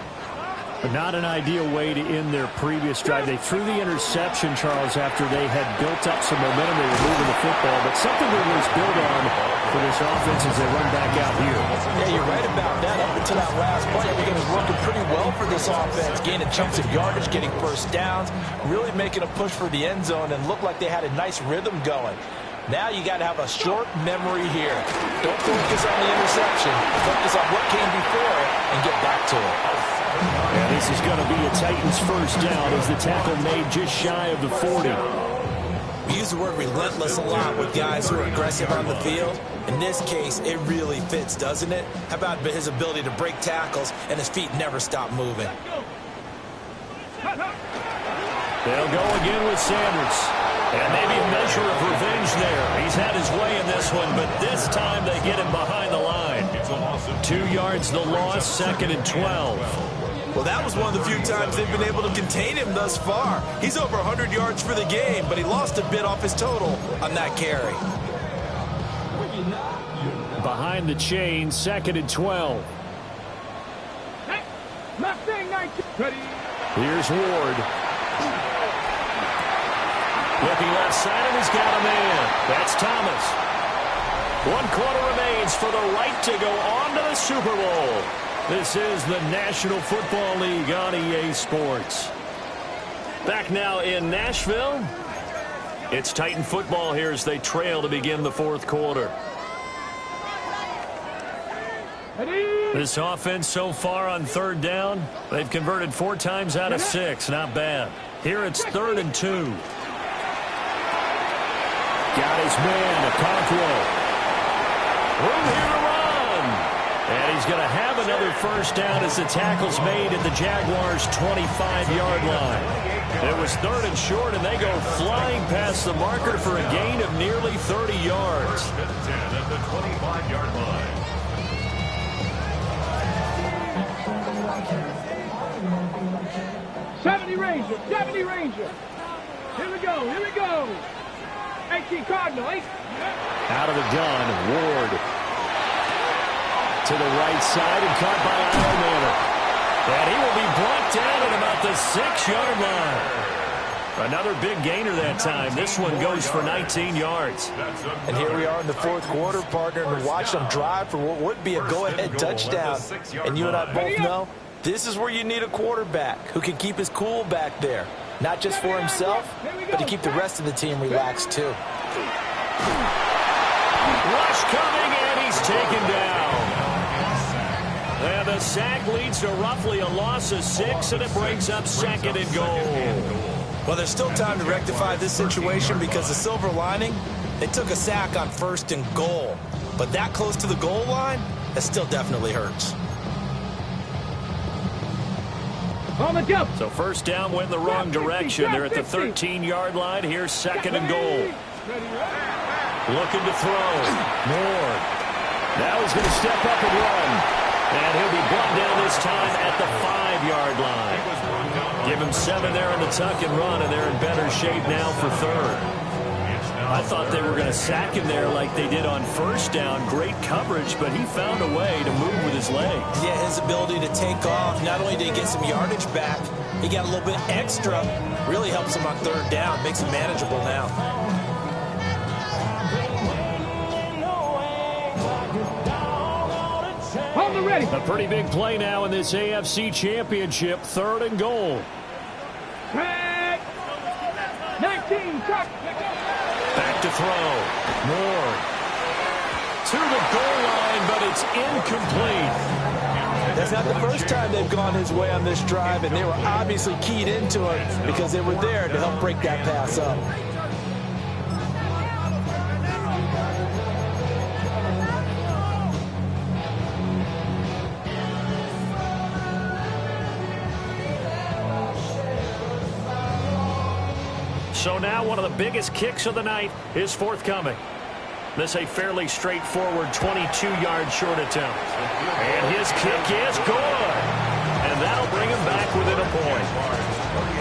But not an ideal way to end their previous drive. They threw the interception, Charles, after they had built up some momentum. They were moving the football, but something that was built on for this offense as they run back out here. Yeah, you're right about that. Up until that last play, everything was working pretty well for this offense. Gaining chunks of yardage, getting first downs, really making a push for the end zone, and looked like they had a nice rhythm going. Now you got to have a short memory here. Don't focus on the interception. Focus on what came before it and get back to it. And this is going to be a Titans first down as the tackle made just shy of the 40. We use the word relentless a lot with guys who are aggressive on the field. In this case, it really fits, doesn't it? How about his ability to break tackles and his feet never stop moving? They'll go again with Sanders. And maybe a measure of revenge there. He's had his way in this one, but this time they get him behind the line. 2 yards the loss, 2nd and 12. Well, that was one of the few times they've been able to contain him thus far. He's over 100 yards for the game, but he lost a bit off his total on that carry. Behind the chain, 2nd and 12. Here's Ward. Looking left side, and he's got a man. That's Thomas. 1 quarter remains for the right to go on to the Super Bowl. This is the National Football League on EA Sports. Back now in Nashville. It's Titan football here as they trail to begin the 4th quarter. This offense so far on 3rd down, they've converted 4 times out of 6. Not bad. Here it's 3rd and 2. Got his man, Okonkwo. Room here to run. And he's going to have another first down as the tackle's made at the Jaguars' 25-yard line. It was 3rd and short, and they go flying past the marker for a gain of nearly 30 yards. 70 Ranger, 70 Ranger. Here we go, here we go. 18 Cardinal, 8. Out of the gun, Ward. To the right side and caught by Ironman. And he will be brought down at about the 6-yard line. Another big gainer that time. This one goes for 19 yards. And here we are in the 4th quarter, partner, and watch them drive for what would be a go-ahead touchdown. And you and I both know this is where you need a quarterback who can keep his cool back there. Not just for himself, but to keep the rest of the team relaxed, too. Rush coming, and he's taken down. And the sack leads to roughly a loss of 6, and it brings up 2nd and goal. Well, there's still time to rectify this situation because the silver lining, they took a sack on 1st and goal. But that close to the goal line, that still definitely hurts. On the jump. So first down went the wrong direction. They're at the 13-yard line. Here's 2nd and goal. Looking to throw. Moore. Now he's going to step up and run. And he'll be brought down this time at the 5-yard line. Give him 7 there on the tuck and run, and they're in better shape now for 3rd. I thought they were going to sack him there like they did on 1st down. Great coverage, but he found a way to move with his legs. Yeah, his ability to take off. Not only did he get some yardage back, he got a little bit extra. Really helps him on 3rd down. Makes him manageable now. On the ready. A pretty big play now in this AFC Championship. 3rd and goal. 19, touch. Back to throw. Moore. To the goal line, but it's incomplete. That's not the first time they've gone his way on this drive, and they were obviously keyed into it because they were there to help break that pass up. So now one of the biggest kicks of the night is forthcoming. This a fairly straightforward 22-yard short attempt. And his kick is good. And that'll bring him back within a point.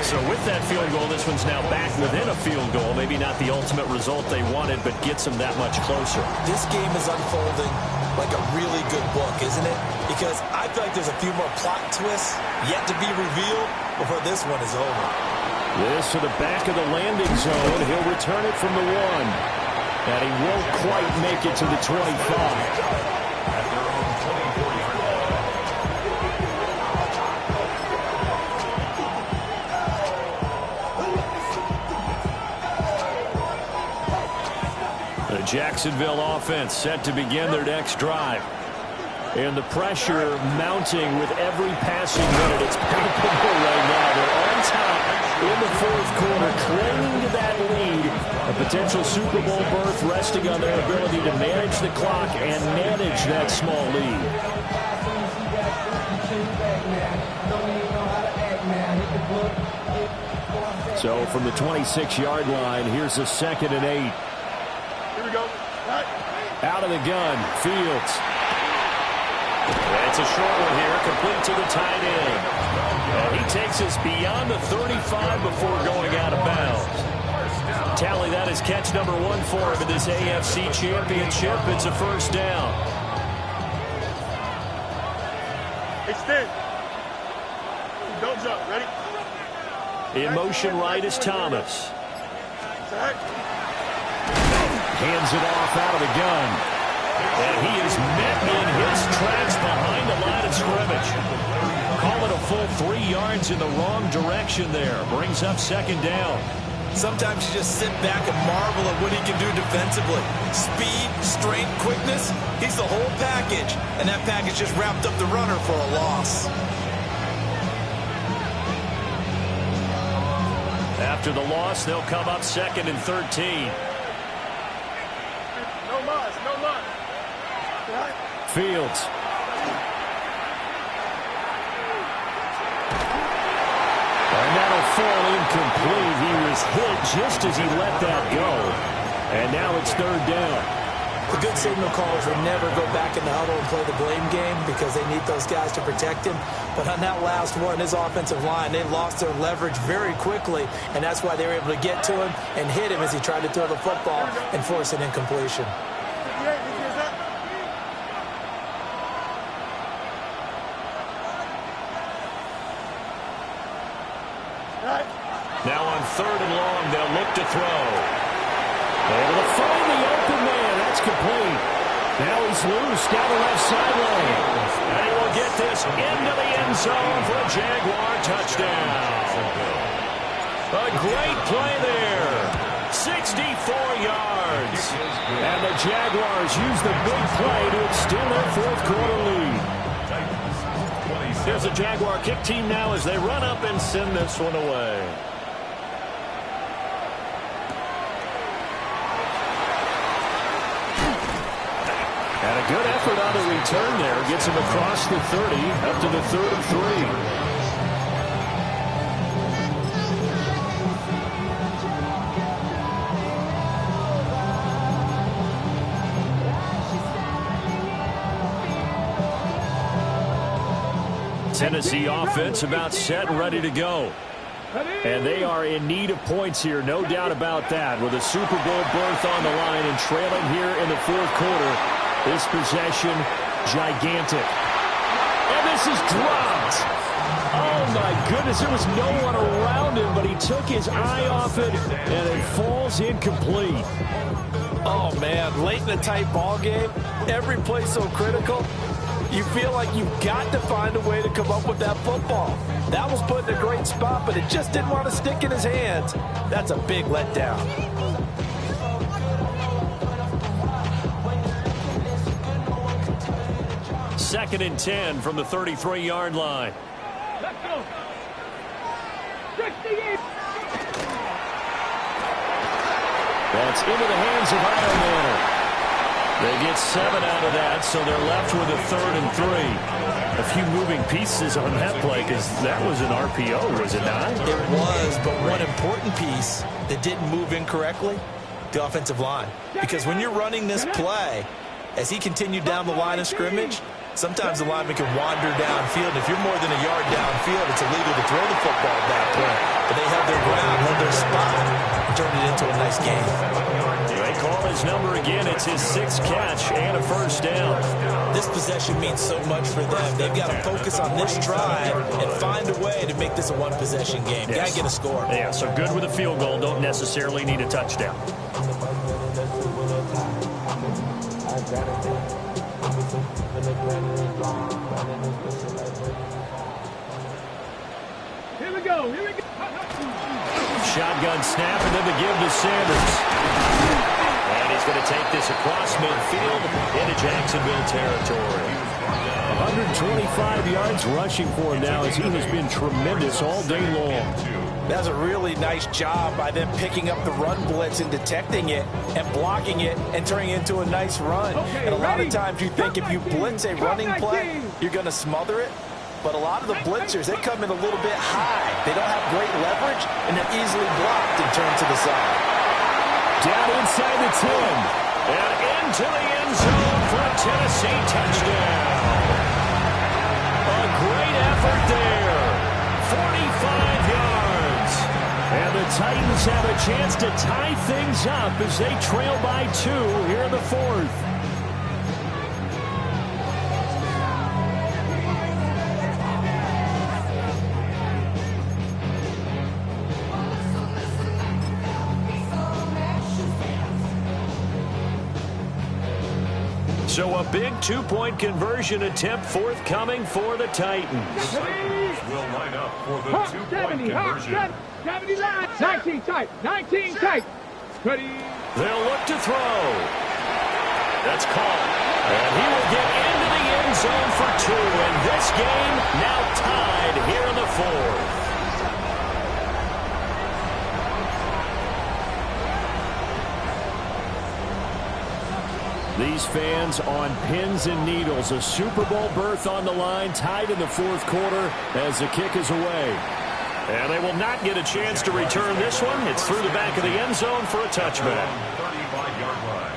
So with that field goal, this one's now back within a field goal. Maybe not the ultimate result they wanted, but gets them that much closer. This game is unfolding like a really good book, isn't it? Because I feel like there's a few more plot twists yet to be revealed before this one is over. This to the back of the landing zone. He'll return it from the 1. And he won't quite make it to the 25. The Jacksonville offense set to begin their next drive. And the pressure mounting with every passing minute. It's palpable right now. They're on top in the fourth quarter, clinging to that lead. A potential Super Bowl berth resting on their ability to manage the clock and manage that small lead. So from the 26-yard line, here's a 2nd and 8. Here we go. Out of the gun, Fields. That's a short one here, complete to the tight end. And he takes us beyond the 35 before going out of bounds. Tally, that is catch number 1 for him in this AFC Championship. It's a first down. Extend. Don't jump. Ready? In motion right is Thomas. Hands it off out of the gun. And he is met in his tracks behind the line of scrimmage. Call it a full 3 yards in the wrong direction there. Brings up 2nd down. Sometimes you just sit back and marvel at what he can do defensively. Speed, strength, quickness, he's the whole package. And that package just wrapped up the runner for a loss. After the loss, they'll come up 2nd and 13. No loss, no loss. Fields. And that'll fall incomplete. He was hit just as he let that go. And now it's 3rd down. The good signal callers will never go back in the huddle and play the blame game because they need those guys to protect him. But on that last one, his offensive line, they lost their leverage very quickly, and that's why they were able to get to him and hit him as he tried to throw the football and force an incompletion. Now on 3rd and long, they'll look to throw. Able to find the open man. That's complete. Now he's loose down the left sideline. And he will get this into the end zone for a Jaguar touchdown. A great play there. 64 yards. And the Jaguars use the big play to extend their fourth quarter lead. There's a Jaguar kick team now as they run up and send this one away. And a good effort on the return there. Gets him across the 30, up to the 3rd and 3. Tennessee offense about set and ready to go. And they are in need of points here, no doubt about that. With a Super Bowl berth on the line and trailing here in the fourth quarter, this possession gigantic. And this is dropped. Oh, my goodness, there was no one around him, but he took his eye off it, and it falls incomplete. Oh, man, late in a tight ball game, every play so critical. You feel like you've got to find a way to come up with that football. That was put in a great spot, but it just didn't want to stick in his hands. That's a big letdown. Second and 10 from the 33-yard line. Let's go. 68. That's into the hands of Iron Manor. They get 7 out of that, so they're left with a 3rd and 3. A few moving pieces on that play because that was an RPO, was it not? It was, but one important piece that didn't move incorrectly, the offensive line. Because when you're running this play, as he continued down the line of scrimmage, sometimes the lineman can wander downfield. And if you're more than a yard downfield, it's illegal to throw the football at that point. But they held their ground, held their spot, and turned it into a nice game. They call his number again. It's his 6th catch and a 1st down. This possession means so much for them. They've got to focus on this drive and find a way to make this a one-possession game. Yes. Got to get a score. Yeah, so good with a field goal. Don't necessarily need a touchdown. Here we go. Here we go. Shotgun snap, and then the give to Sanders. And he's going to take this across midfield into Jacksonville territory. 125 yards rushing for him now as he has been tremendous all day long. That's a really nice job by them picking up the run blitz and detecting it and blocking it and turning it into a nice run. Okay, and a lot ready? of times you think if you blitz a running play, you're going to smother it. But a lot of the blitzers, they come in a little bit high. They don't have great leverage, and they're easily blocked and turned to the side. Down inside the 10. And into the end zone for a Tennessee touchdown. A great effort there. 45 yards. And the Titans have a chance to tie things up as they trail by 2 here in the 4th. So a big 2-point conversion attempt forthcoming for the Titans. Will line up for the 2-point conversion. 70 line. 19 tight. 19 tight. Ready. They'll look to throw. That's caught. And he will get into the end zone for 2. And this game now tied here in the 4th. These fans on pins and needles. A Super Bowl berth on the line, tied in the 4th quarter as the kick is away. And they will not get a chance to return this one. It's through the back of the end zone for a touchback. 35-yard line.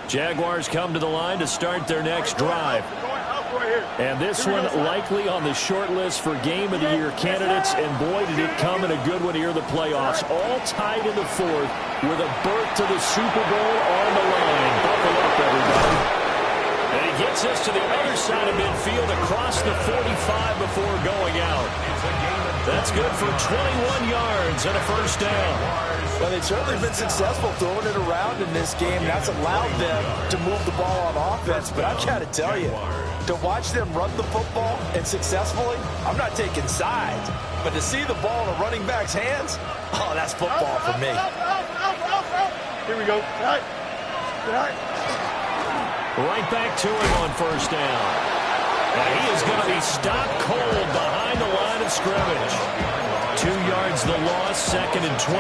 Jaguars come to the line to start their next drive. And this one likely on the short list for Game of the Year candidates. And boy, did it come in a good one here in the playoffs. All tied in the 4th with a berth to the Super Bowl on the line. Buckle up, everybody. And he gets us to the other side of midfield across the 45 before going out. That's good for 21 yards and a 1st down. Well, they've certainly been successful throwing it around in this game. That's allowed them to move the ball on offense. But I've got to tell you, to watch them run the football and successfully, I'm not taking sides. But to see the ball in a running back's hands, oh, that's football for me. Here we go. Right back to him on 1st down. And he is going to be stopped cold behind the line of scrimmage. 2 yards the loss, 2nd and 12.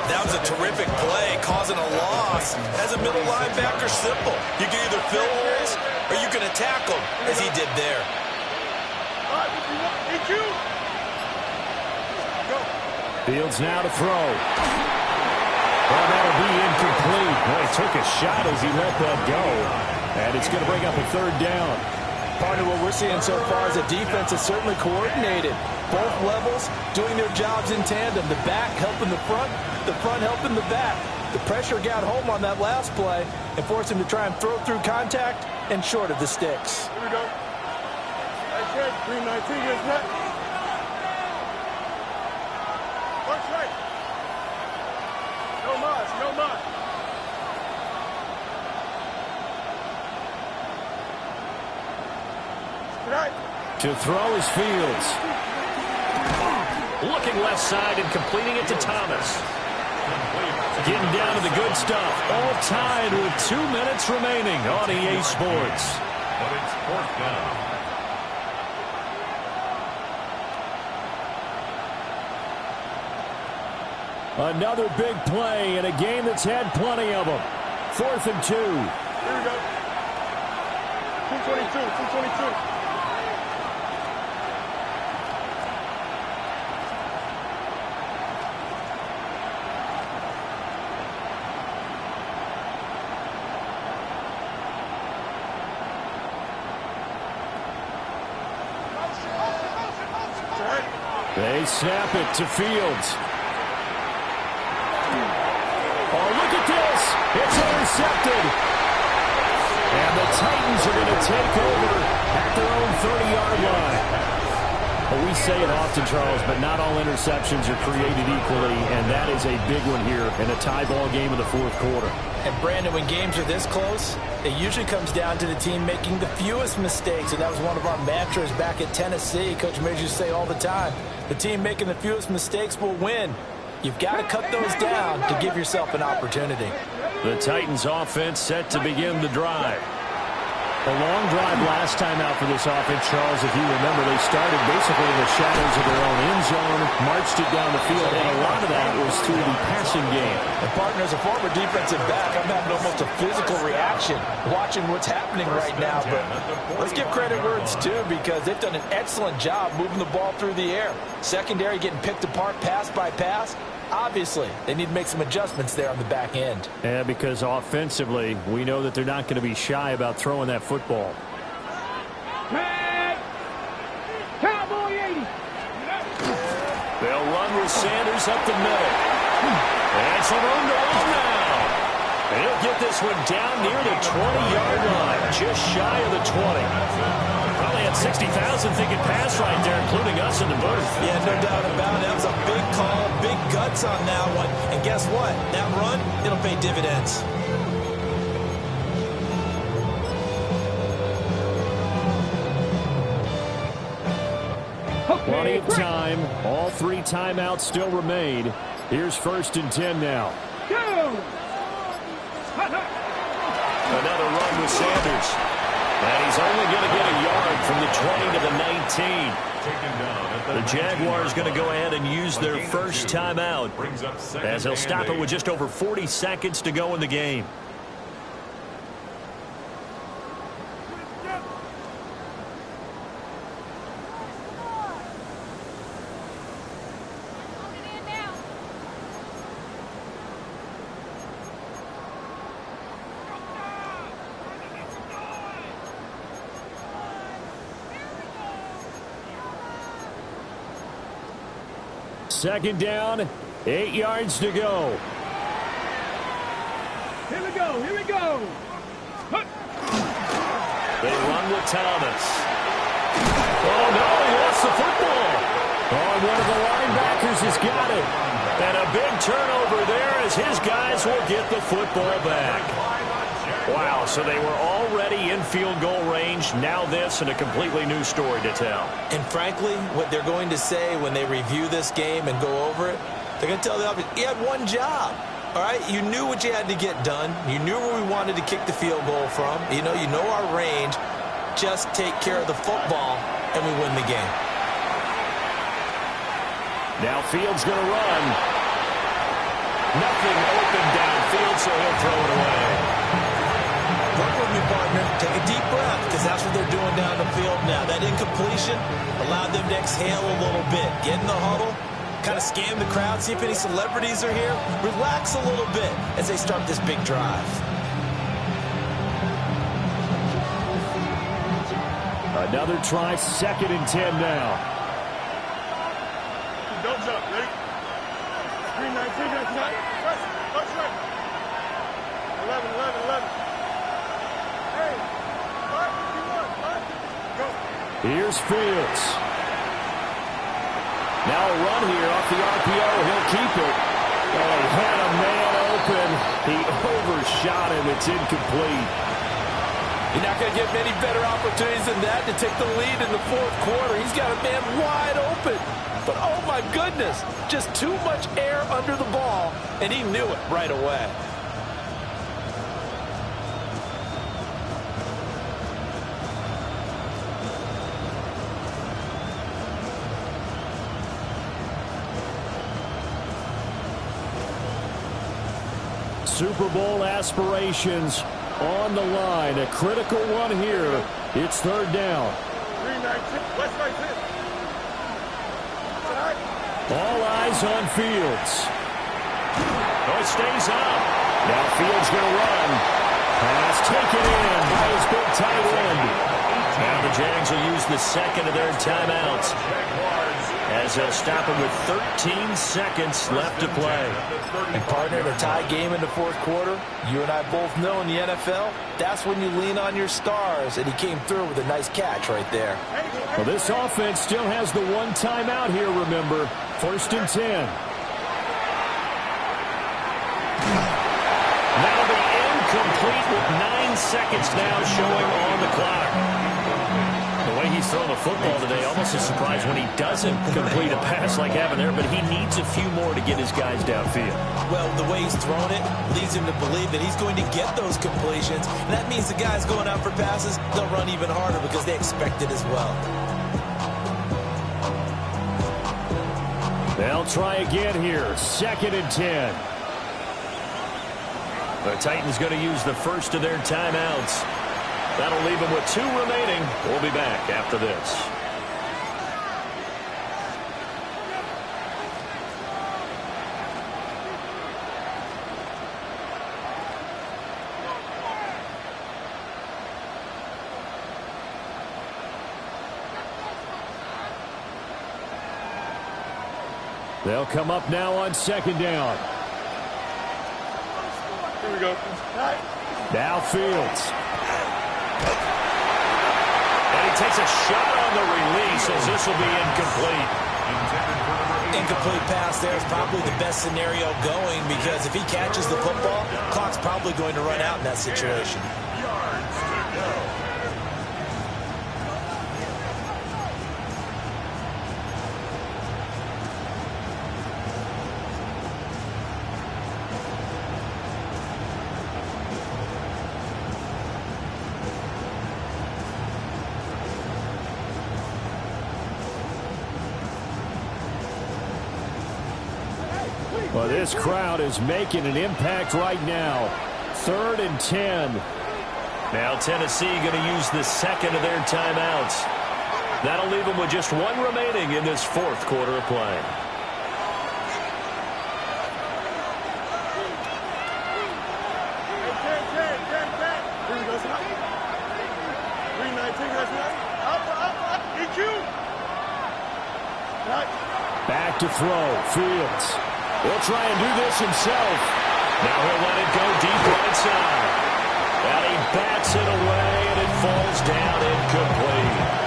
That was a terrific play, causing a loss. As a middle linebacker, simple. You can either fill holes or you can attack them, as he did there. Fields now to throw. Well, that'll be incomplete. Boy, he took a shot as he let that go. And it's going to bring up a 3rd down. Part of what we're seeing so far is the defense is certainly coordinated. Both levels doing their jobs in tandem. The back helping the front helping the back. The pressure got home on that last play and forced him to try and throw through contact and short of the sticks. Here we go. Nice hit. 319 is net. Watch right. No mas, no mas. To throw is Fields. Looking left side and completing it to Thomas. Getting down to the good stuff. All tied with 2 minutes remaining on EA Sports. But it's 4th down. Another big play in a game that's had plenty of them. 4th and 2. Here we go. 222, 222. They snap it to Fields. Oh, look at this. It's intercepted. And the Titans are going to take over at their own 30-yard line. Well, we say it often, Charles, but not all interceptions are created equally, and that is a big one here in a tie ball game in the 4th quarter. And, Brandon, when games are this close, it usually comes down to the team making the fewest mistakes, and that was one of our mantras back at Tennessee. Coach Majors used to say all the time, the team making the fewest mistakes will win. You've got to cut those down to give yourself an opportunity. The Titans offense set to begin the drive. A long drive last time out for this offense, Charles. If you remember, they started basically in the shadows of their own end zone, marched it down the field, and a lot of that was through the passing game. And, partner, as a former defensive back, I'm having almost a physical reaction watching what's happening right now. But let's give credit where it's due, because they've done an excellent job moving the ball through the air. Secondary getting picked apart pass by pass. Obviously, they need to make some adjustments there on the back end. Yeah, because offensively, we know that they're not going to be shy about throwing that football. Cowboy 80. They'll run with Sanders up the middle. And some room to run now. He'll get this one down near the 20-yard line, just shy of the 20. Probably had 60,000 thinking pass right there, including us in the booth. Yeah, no doubt about it. It was a big call, big guts on that one. And guess what? That run, it'll pay dividends. Plenty of time. All 3 timeouts still remain. Here's 1st and 10 now. Another run with Sanders. And he's only going to get a yard from the 20 to the 19. The Jaguars going to go ahead and use their first timeout, as they'll stop it with just over 40 seconds to go in the game. Second down, 8 yards to go. Here we go, here we go. They run with Thomas. Oh, no, he lost the football. Oh, one of the linebackers has got it. And a big turnover there as his guys will get the football back. Wow, so they were already in field goal range. Now this and a completely new story to tell. And frankly, what they're going to say when they review this game and go over it, they're going to tell the offense, you had one job. All right, you knew what you had to get done. You knew where we wanted to kick the field goal from. You know our range. Just take care of the football, and we win the game. Now Fields going to run. Nothing open downfield, so he'll throw it away. Work with me, partner. Take a deep breath, because that's what they're doing down the field now. That incompletion allowed them to exhale a little bit. Get in the huddle, kind of scan the crowd, see if any celebrities are here. Relax a little bit as they start this big drive. Another try, 2nd and 10 now. Don't jump, ready? 3-9, 3-9, touch right. 11. Here's Fields. Now a run here off the RPO. He'll keep it. Oh, he had a man open. He overshot him. It's incomplete. You're not going to get many better opportunities than that to take the lead in the 4th quarter. He's got a man wide open. But, oh, my goodness, just too much air under the ball, and he knew it right away. Super Bowl aspirations on the line. A critical one here. It's third down. All eyes on Fields. Oh, it stays up. Now Fields going to run. Pass taken in by his big tight end. Now the Jags will use the second of their timeouts as they'll stop it with 13 seconds left to play. And partner, in a tie game in the fourth quarter, you and I both know in the NFL, that's when you lean on your stars, and he came through with a nice catch right there. Well, this offense still has the one timeout here, remember. First and 10. That'll be incomplete with 9 seconds now showing on the clock. The way he's throwing the football today, almost a surprise when he doesn't complete a pass like having there, but he needs a few more to get his guys downfield. Well, the way he's throwing it leads him to believe that he's going to get those completions, and that means the guys going out for passes, they'll run even harder because they expect it as well. They'll try again here. Second and 10. The Titans going to use the first of their timeouts. That'll leave them with 2 remaining. We'll be back after this. They'll come up now on second down. Here we go. Now Fields. And he takes a shot on the release as this will be incomplete. Incomplete pass there is probably the best scenario going because if he catches the football, clock's probably going to run out in that situation. Well, this crowd is making an impact right now. Third and 10. Now Tennessee going to use the second of their timeouts. That'll leave them with just 1 remaining in this fourth quarter of play. Back to throw. Fields. He'll try and do this himself. Now he'll let it go deep right side. And he bats it away, and it falls down incomplete.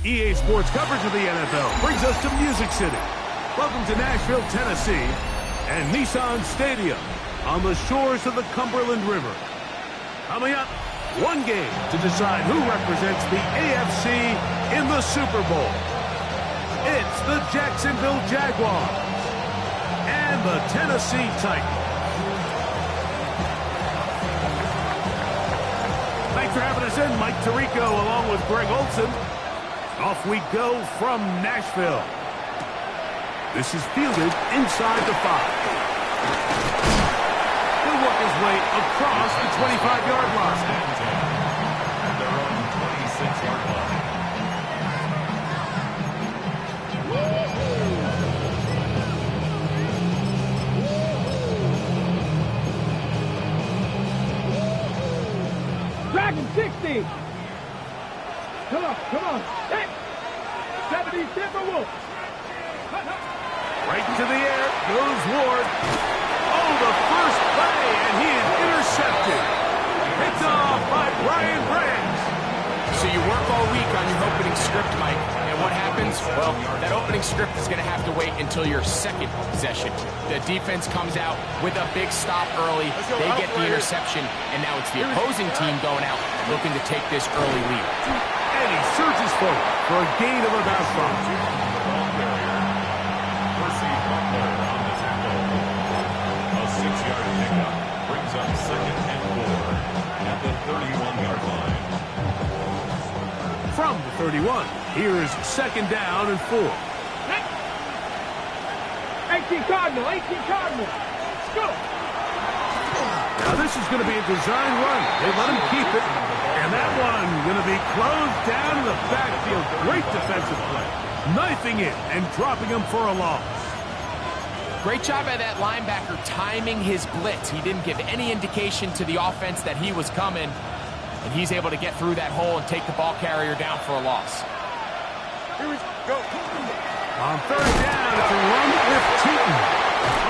EA Sports coverage of the NFL brings us to Music City. Welcome to Nashville, Tennessee, and Nissan Stadium on the shores of the Cumberland River. Coming up, one game to decide who represents the AFC in the Super Bowl. It's the Jacksonville Jaguars and the Tennessee Titans. Thanks for having us in. Mike Tirico along with Greg Olson. Off we go from Nashville. This is fielded inside the 5. He'll work his way across the 25-yard line. And they're on the 26-yard line. Dragon 60. Come on. Hey. 70 Timberwolves. Right into the air goes Ward. Oh, the first play, and he is intercepted. Picked off by Brian Branch. So you work all week on your opening script, Mike, and what happens? Well, that opening script is going to have to wait until your second possession. The defense comes out with a big stop early. They get the interception, and now it's the opposing team going out looking to take this early lead. And he surges forward for a gain of about 5. A 6-yard pickup brings up 2nd and 4 at the 31-yard line. From the 31, here's 2nd down and 4. 18 Cardinal. Let's go. Now this is going to be a design run. They let him keep it. And that one going to be closed down in the backfield. Great defensive play. Knifing it and dropping him for a loss. Great job by that linebacker timing his blitz. He didn't give any indication to the offense that he was coming, and he's able to get through that hole and take the ball carrier down for a loss. Here we go. On 3rd down, it's a run with Teaton.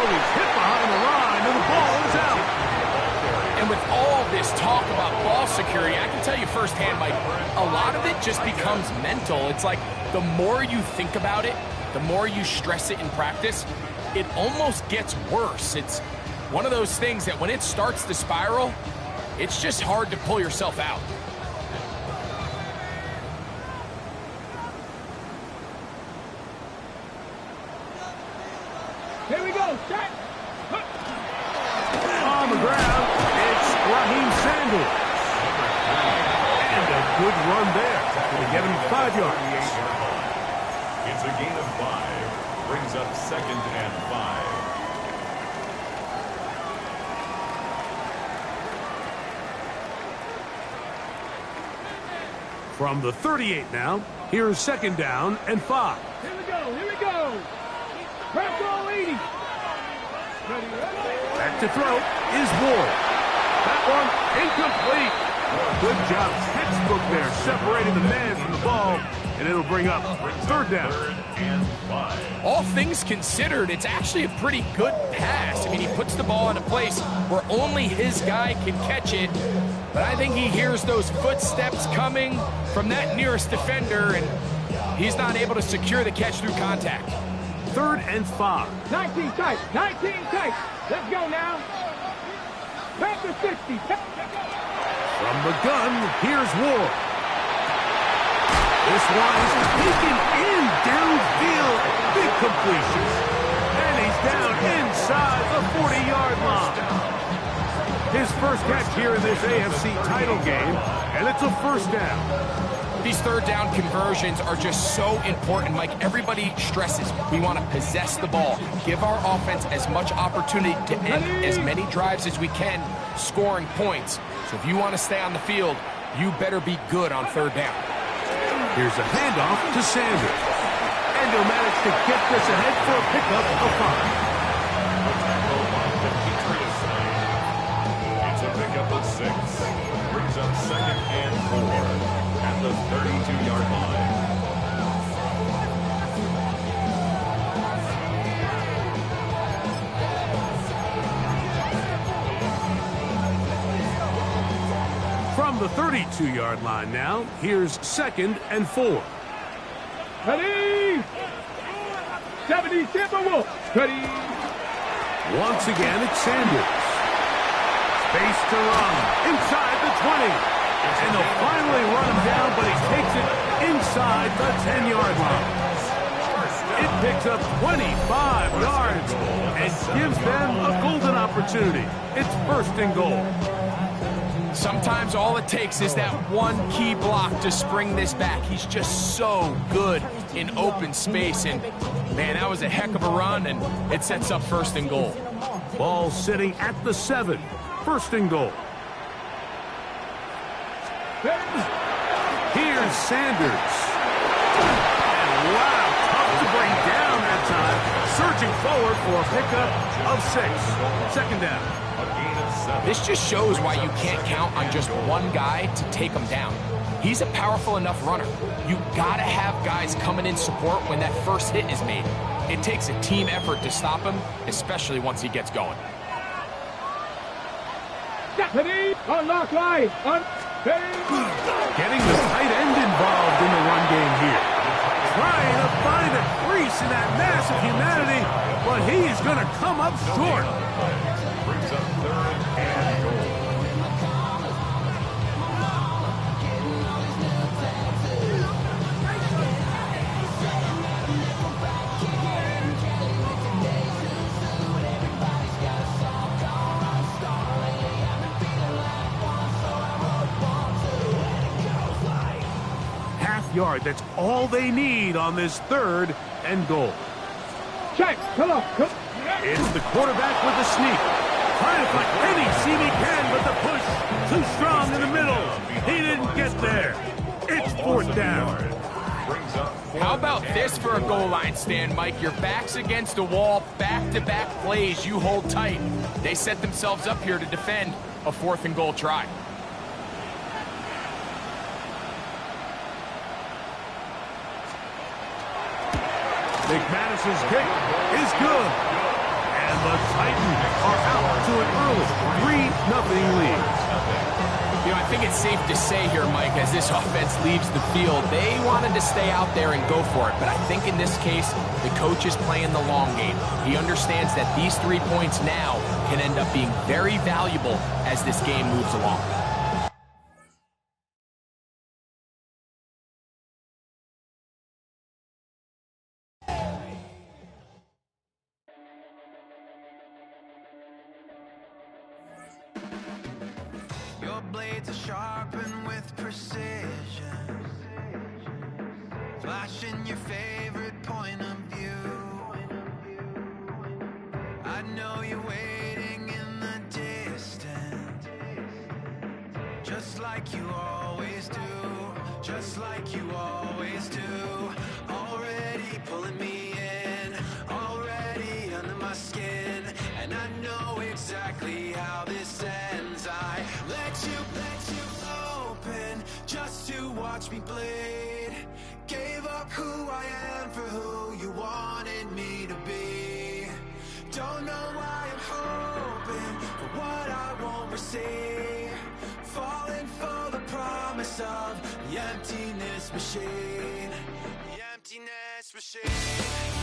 Oh, he's hit behind the line, and the ball is out. And with all this talk about ball security, I can tell you firsthand, Mike, a lot of it just becomes mental. It's like the more you think about it, the more you stress it in practice, it almost gets worse. It's one of those things that when it starts to spiral, it's just hard to pull yourself out. Here we go. Set. On the ground, it's Raheem Sanders. And a good run there to get him 5 yards. It's a gain of 5. Brings up 2nd and 5. From the 38 now, here's 2nd down and 5. Here we go. Press all 80. Back to throw is Ward. That one incomplete. Good job, textbook there, separating the man from the ball, and it'll bring up 3rd down. 3rd and 5. All things considered, it's actually a pretty good pass. I mean, he puts the ball in a place where only his guy can catch it, but I think he hears those footsteps coming from that nearest defender, and he's not able to secure the catch through contact. 3rd and 5. 19 tight. Let's go now. Back to 60. From the gun, here's Ward. This one is taken in downfield. Big completion. And he's down inside the 40-yard line. His first catch here in this AFC title game, and it's a 1st down. These 3rd down conversions are just so important, Mike. Everybody stresses we want to possess the ball, give our offense as much opportunity to end as many drives as we can, scoring points. So if you want to stay on the field, you better be good on 3rd down. Here's a handoff to Sanders. And he'll manage to get this ahead for a pickup of 5. It's a pickup of 6. Brings up 2nd and 4 at the 32-yard line. From the 32-yard line now, here's 2nd and 4. Ready? 70 Timberwolves. Ready? Once again, it's Sanders. Space to run inside the 20. And they'll finally run him down, but he takes it inside the 10-yard line. It picks up 25 yards and gives them a golden opportunity. It's first and goal. Sometimes all it takes is that one key block to spring this back. He's just so good in open space. And, man, that was a heck of a run, and it sets up first and goal. Ball sitting at the 7. First and goal. Here's Sanders. And wow, tough to bring down that time. Surging forward for a pickup of 6. Second down. This just shows why you can't count on just one guy to take him down. He's a powerful enough runner. You gotta have guys coming in support when that first hit is made. It takes a team effort to stop him, especially once he gets going. Ready? Unlock line. Getting the tight end involved in the run game here. Trying to find a crease in that mass of humanity, but he's going to come up short. Brings up third and goal. Yard. That's all they need on this third and goal. Check. Come on. It's the quarterback with the sneak. Trying to find any seam he can, but the push too strong in the middle. He didn't get there. It's fourth down. How about this for a goal line stand, Mike? Your back's against a wall, back-to-back plays you hold tight. They set themselves up here to defend a fourth and goal try. McManus's kick is good. And the Titans are out to an early 3-0 lead. You know, I think it's safe to say here, Mike, as this offense leaves the field, they wanted to stay out there and go for it. But I think in this case, the coach is playing the long game. He understands that these 3 points now can end up being very valuable as this game moves along. Your blades are sharpened with precision, flashing your favorite point of view. I know you're waiting in the distance, just like you always do, just like you always do. Already pulling me in, already under my skin, and I know exactly how this ends. I let you open just to watch me bleed. Gave up who I am for who you wanted me to be. Don't know why I'm hoping for what I won't receive. Falling for the promise of the emptiness machine. The emptiness machine.